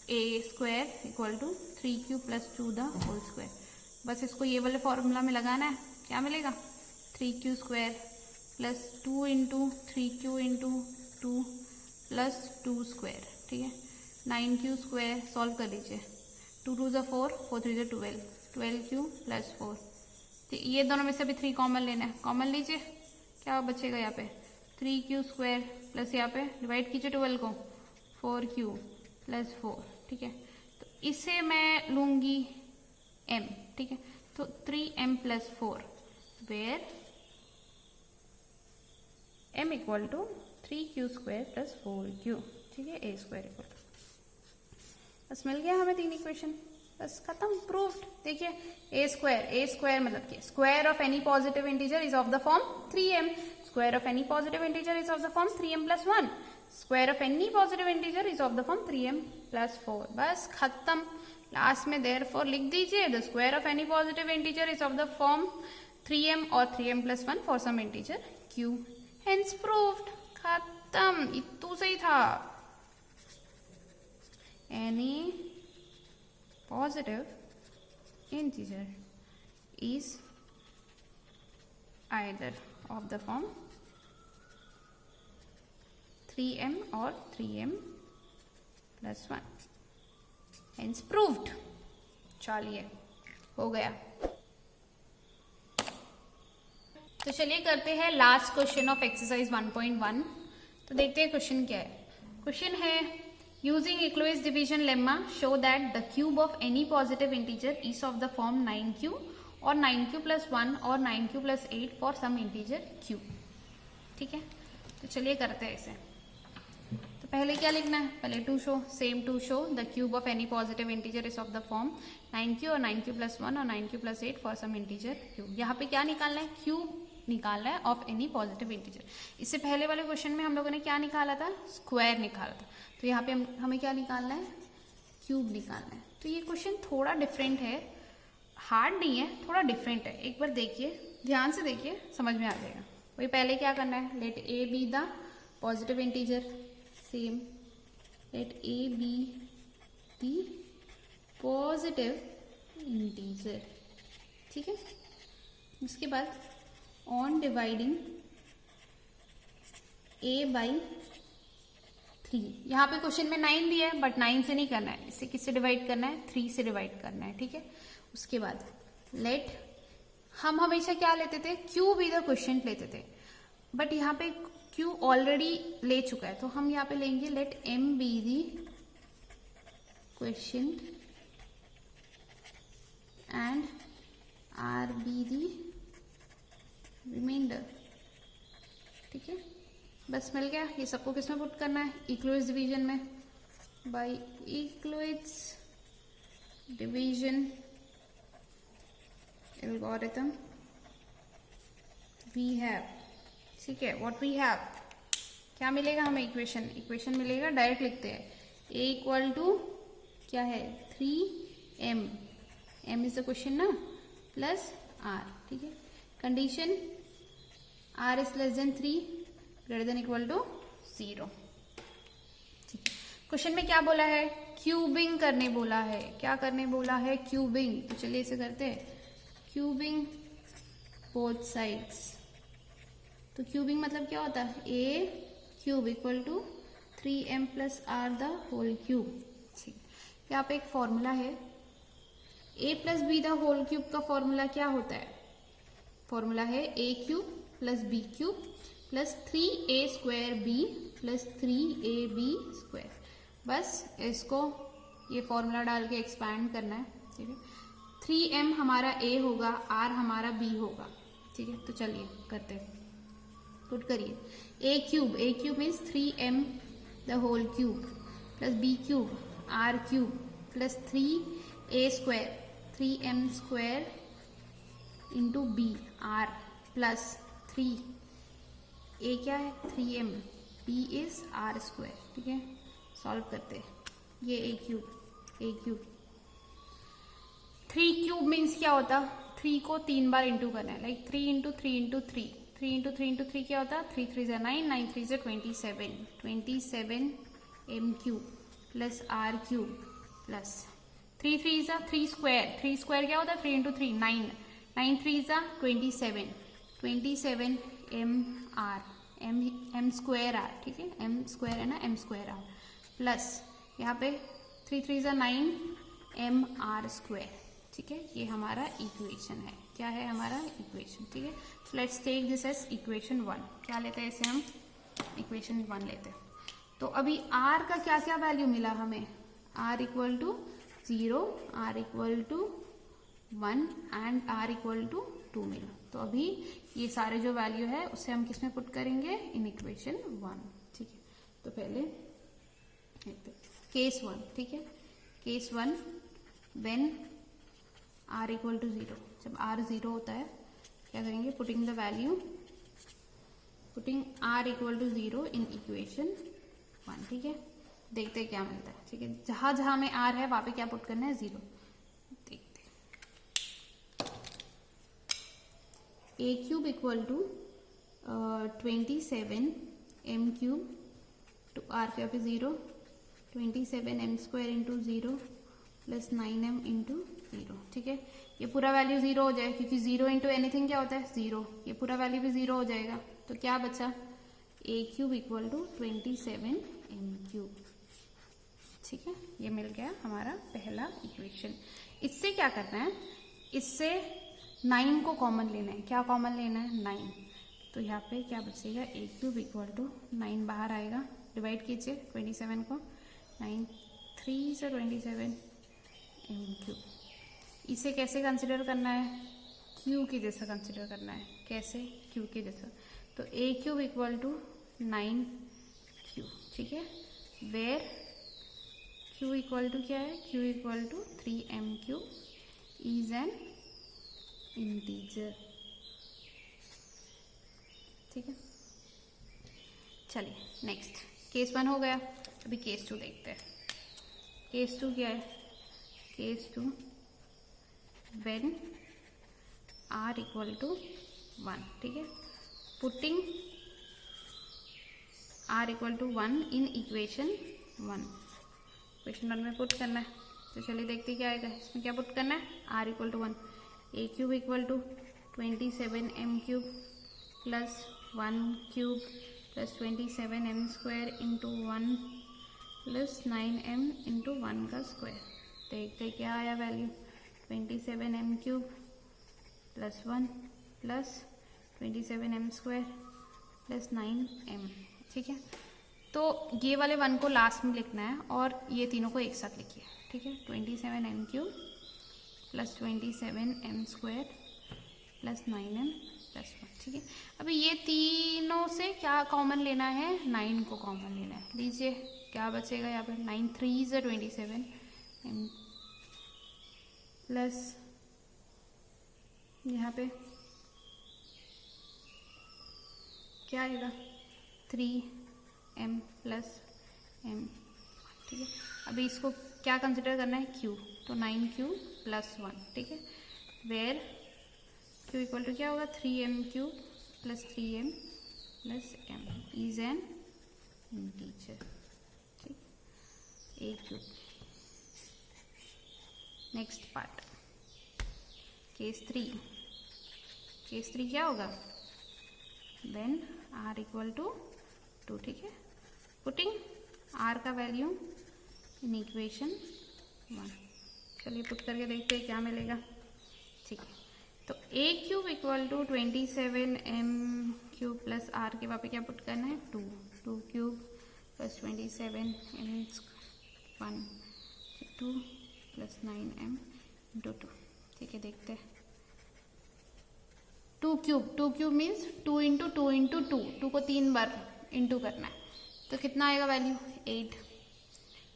a square equal to 3q plus 2 the whole square, बस इसको ये वाले फॉर्मूला में लगाना है। क्या मिलेगा 3q square plus 2 into 3q into 2 plus 2 square. ठीक है, 9q स्क्वायर सॉल्व कर लीजिए, 2 2 ज़ा 4, 4 3 ज़ा 12, 12q प्लस 4। ये दोनों में से भी 3 कॉमन लेना है, कॉमन लीजिए, क्या बचेगा यहाँ पे 3q स्क्वायर प्लस यहाँ पे डिवाइड कीजिए 12 को 4q प्लस 4। ठीक है, तो इसे मैं लूंगी m। ठीक है, तो 3m plus 4, where m equal to 3q square plus 4q। ठीक है, a स्क्वायर इक्वल टू, बस मिल गया हमें 3 इक्वेशन, बस खत्म, प्रूव्ड। देखिए a स्क्वायर मतलब क्या, square of any positive integer is of the form 3m, square of any positive integer is of the form 3m plus 1, square of any positive integer is of the form 3m plus 4। बस खत्म, last में therefore लिख दीजिए the square of any positive integer is of the form 3m और 3m plus 1 for some integer q, hence proved. खत्म, इतू सही था। Any positive integer is either of the form 3m or 3m plus 1, hence proved। चलिए हो गया। तो चलिए करते हैं लास्ट क्वेश्चन ऑफ एक्सरसाइज 1.1। तो देखते हैं क्वेश्चन क्या है। क्वेश्चन है Using Euclid's division lemma, show that the cube of any positive integer is of the form 9q or 9q plus 1 or 9q plus 8 for some integer q। ठीक है, तो चलिए करते हैं इसे। तो पहले क्या लिखना है, पहले to show the cube of any positive integer is of the form 9q और 9q plus 1 और 9q plus 8 for some integer q। यहाँ पे क्या निकालना है, क्यूब निकालना है ऑफ एनी पॉजिटिव इंटीजर। इससे पहले वाले क्वेश्चन में हम लोगों ने क्या निकाला था, स्क्वायर निकाला था। तो यहाँ पे हमें क्या निकालना है, क्यूब निकालना है। तो ये क्वेश्चन थोड़ा डिफरेंट है, हार्ड नहीं है, थोड़ा डिफरेंट है। एक बार देखिए, ध्यान से देखिए, समझ में आ जाएगा। वही पहले क्या करना है, let a be the positive integer, same let a be the positive integer. ठीक है, उसके बाद ऑन डिवाइडिंग a बाई 3। यहाँ पे क्वेश्चन में 9 दिया है, बट 9 से नहीं करना है, इसे किससे डिवाइड करना है, 3 से डिवाइड करना है। ठीक है, उसके बाद लेट, हम हमेशा क्या लेते थे, क्यू बी द क्वेश्चन लेते थे, बट यहाँ पे क्यू ऑलरेडी ले चुका है, तो हम यहाँ पे लेंगे let m be the question and r be the reminder. ठीक है, बस मिल गया। ये सबको किसमें पुट करना है, यूक्लिड्स डिवीजन में। By Euclid's division algorithm we have, ठीक है, व्हाट वी हैव, क्या मिलेगा हमें, इक्वेशन मिलेगा, डायरेक्ट लिखते हैं a इक्वल टू क्या है 3m, m is the question ना, प्लस r। ठीक है, condition r is less than 3 greater than equal to 0। ठीक है, क्वेश्चन में क्या बोला है, क्यूबिंग करने बोला है। क्या करने बोला है, क्यूबिंग। तो चलिए इसे करते हैं, क्यूबिंग बोथ साइड्स। तो क्यूबिंग मतलब क्या होता है, a cube equal to 3m plus r the whole cube. ठीक, यहाँ पे एक फॉर्मूला है, a plus b the whole cube का फॉर्मूला क्या होता है? फॉर्मूला है a cube plus b cube plus 3a square b plus 3ab square. बस इसको ये फॉर्मूला डाल के एक्सपैंड करना है। ठीक है, 3m हमारा a होगा, r हमारा b होगा। ठीक है, तो चलिए करते हैं, पुट करिए। a cube means 3m the whole cube plus b cube r cube plus 3a square 3m square into b r plus 3 a क्या है 3m, b is r square. ठीक है, सॉल्व करते हैं। ये a क्यूब 3 क्यूब मीन्स क्या होता? 3 को 3 बार इंटू करना है, like 3 into 3 into 3, 3 into 3 into 3 क्या होता? 3 3 ज़ा 9, 9 3 ज़ा 27, 27 m cube plus r cube plus 3 3 ज़ा 3 स्क्वायर, 3 स्क्वायर क्या होता है? 3 इंटू 3 9, 9 3 ज़ा 27, 27 m r, m square r। ठीक है, m स्क्वायर है ना, m स्क्वायर r प्लस यहाँ पे 3 3 ज़ा 9 m r स्क्वायर। ठीक है, ये हमारा इक्वेशन है। क्या है हमारा इक्वेशन? ठीक है, so let's take this as equation 1। क्या लेते हैं इसे हम? इक्वेशन 1 लेते हैं। तो अभी r का क्या क्या वैल्यू मिला हमें? r equal to 0, r equal to 1 and r equal to 2 मिला। तो अभी ये सारे जो वैल्यू है उसे हम किस में पुट करेंगे? In equation 1। ठीक है, तो पहले केस 1। ठीक है, case 1 when r equal to 0, जब r 0 होता है क्या करेंगे? Putting the value, putting r equal to 0 in equation 1। ठीक है, देखते हैं क्या मिलता है। ठीक है, जहां जहां में r है वहां पे क्या पुट करना है? 0। देखते हैं, a cube equal to 27 m cube to r क्या पे 0, 27 m square into 0 plus 9m into 0। ठीक है, ये पूरा वैल्यू 0 हो जाए क्योंकि 0 इंटू एनीथिंग क्या होता है? 0। ये पूरा वैल्यू भी 0 हो जाएगा। तो क्या बचा? a cube equal to 27 m cube. ठीक है, ये मिल गया हमारा पहला इक्वेशन। इससे क्या करना है? इससे 9 को कॉमन लेना है। क्या कॉमन लेना है? 9। तो यहाँ पे क्या बचेगा? a क्यूब इक्वल टू 9 बाहर आएगा, डिवाइड कीजिए 27 को, 9 3 से 27 m क्यूब। इसे कैसे कंसिडर करना है? q के जैसा कंसिडर करना है। कैसे? q के जैसा। तो a cube equal to 9q। ठीक है, वेयर q इक्वल टू क्या है? q equal to 3m cube is an integer. ठीक है, चलिए नेक्स्ट। केस 1 हो गया, अभी केस 2 देखते हैं। केस 2 क्या है? Case 2 when r equal to 1। ठीक है, putting r equal to 1 in equation 1। Equation 1 में पुट करना है। तो चलिए देखते क्या आएगा। इसमें क्या पुट करना है? r equal to 1, a cube equal to 27 m cube plus 1 cube plus 27 m square into 1 plus 9m into 1 का स्क्वायर। देखते क्या आया value? 27 m cube plus 1 plus 27 m square plus 9m। ठीक है, तो ये वाले 1 को लास्ट में लिखना है और ये तीनों को एक साथ लिखिए। ठीक है, 27 m cube plus 27 m square plus 9m plus 1। ठीक है, अभी ये तीनों से क्या कॉमन लेना है? 9 को कॉमन लेना है। लीजिए क्या बचेगा यहाँ पर? 9 3 से 27 m प्लस यहाँ पे क्या आएगा? 3m plus m। ठीक है, अभी इसको क्या कंसिडर करना है? q। तो 9q प्लस 1। ठीक है, वेयर q इक्वल टू क्या होगा? 3m cube plus 3m plus m is an integer. ठीक, a cube. Next part, case 3। Case 3 क्या होगा? When r equal to 2। ठीक है, पुटिंग आर का वैल्यू इन इक्वेशन 1। चलिए पुट करके देखते हैं क्या मिलेगा। ठीक है, तो A cube equal to 27m³ plus R के वहाँ पे क्या पुट करना है 2 cube plus 27m1 2 plus 9m into 2। ठीक है, देखते हैं। 2 क्यूब मीन्स 2 इंटू 2 इंटू 2 को 3 बार इंटू करना है, तो कितना आएगा वैल्यू 8।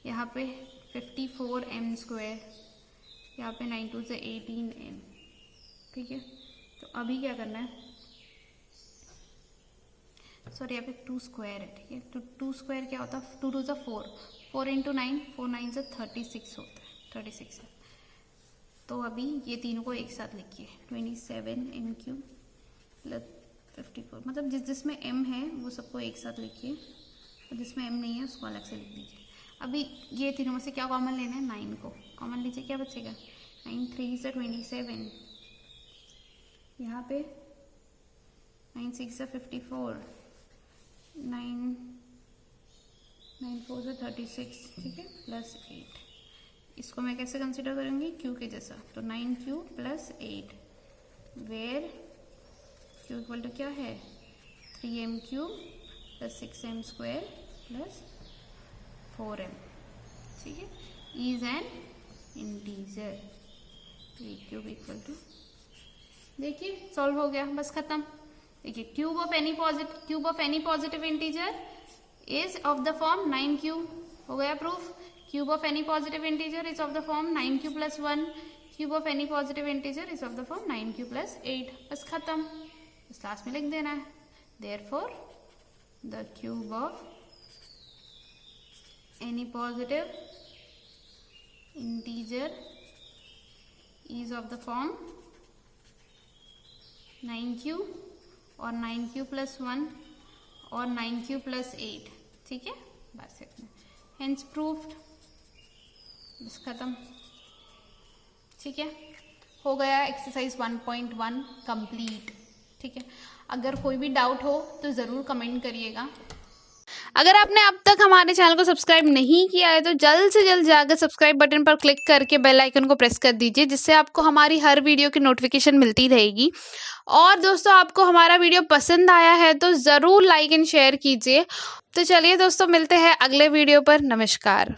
यहाँ पे 54m², यहाँ पे 9 2 से 18m। ठीक है, तो अभी क्या करना है, सॉरी यहाँ पे 2 स्क्वायर है। ठीक है, तो 2 स्क्वायर क्या होता है 2 2 से 4, 4 इंटू 9, 4 9 से 36 होता है, 36 है। तो अभी ये तीनों को एक साथ लिखिए 27m³ प्लस 54, मतलब जिसमें m है वो सबको एक साथ लिखिए और जिसमें m नहीं है उसको अलग से लिख दीजिए। अभी ये तीनों में से क्या कॉमन लेना है, 9 को कॉमन लीजिए, क्या बचेगा 9 3 से 27, यहाँ पे 9 6 से 54, 9 4 से 36। ठीक है, प्लस 8। इसको मैं कैसे कंसिडर करूँगी क्यू के जैसा, तो 9 q plus 8 where q equal to क्या है 3m³ plus 6m² plus 4m। ठीक है, is an integer. Cube equal to, देखिए सॉल्व हो गया, बस खत्म। देखिए cube of any positive integer is of the form 9q। हो गया proof. Cube of any positive integer is of the form 9q plus 1। Cube of any positive integer is of the form 9q plus 8। बस खत्म, इस last में लिख देना है। Therefore the cube of any positive integer is of the form 9q और 9q plus 1 और 9q plus 8। ठीक है, बस इतना, हेंस प्रूफ्ड, बस खत्म। ठीक है, हो गया एक्सरसाइज 1.1 कंप्लीट। ठीक है, अगर कोई भी डाउट हो तो ज़रूर कमेंट करिएगा। अगर आपने अब तक हमारे चैनल को सब्सक्राइब नहीं किया है तो जल्द से जल्द जाकर सब्सक्राइब बटन पर क्लिक करके बेल आइकन को प्रेस कर दीजिए, जिससे आपको हमारी हर वीडियो की नोटिफिकेशन मिलती रहेगी। और दोस्तों, आपको हमारा वीडियो पसंद आया है तो ज़रूर लाइक एंड शेयर कीजिए। तो चलिए दोस्तों, मिलते हैं अगले वीडियो पर। नमस्कार।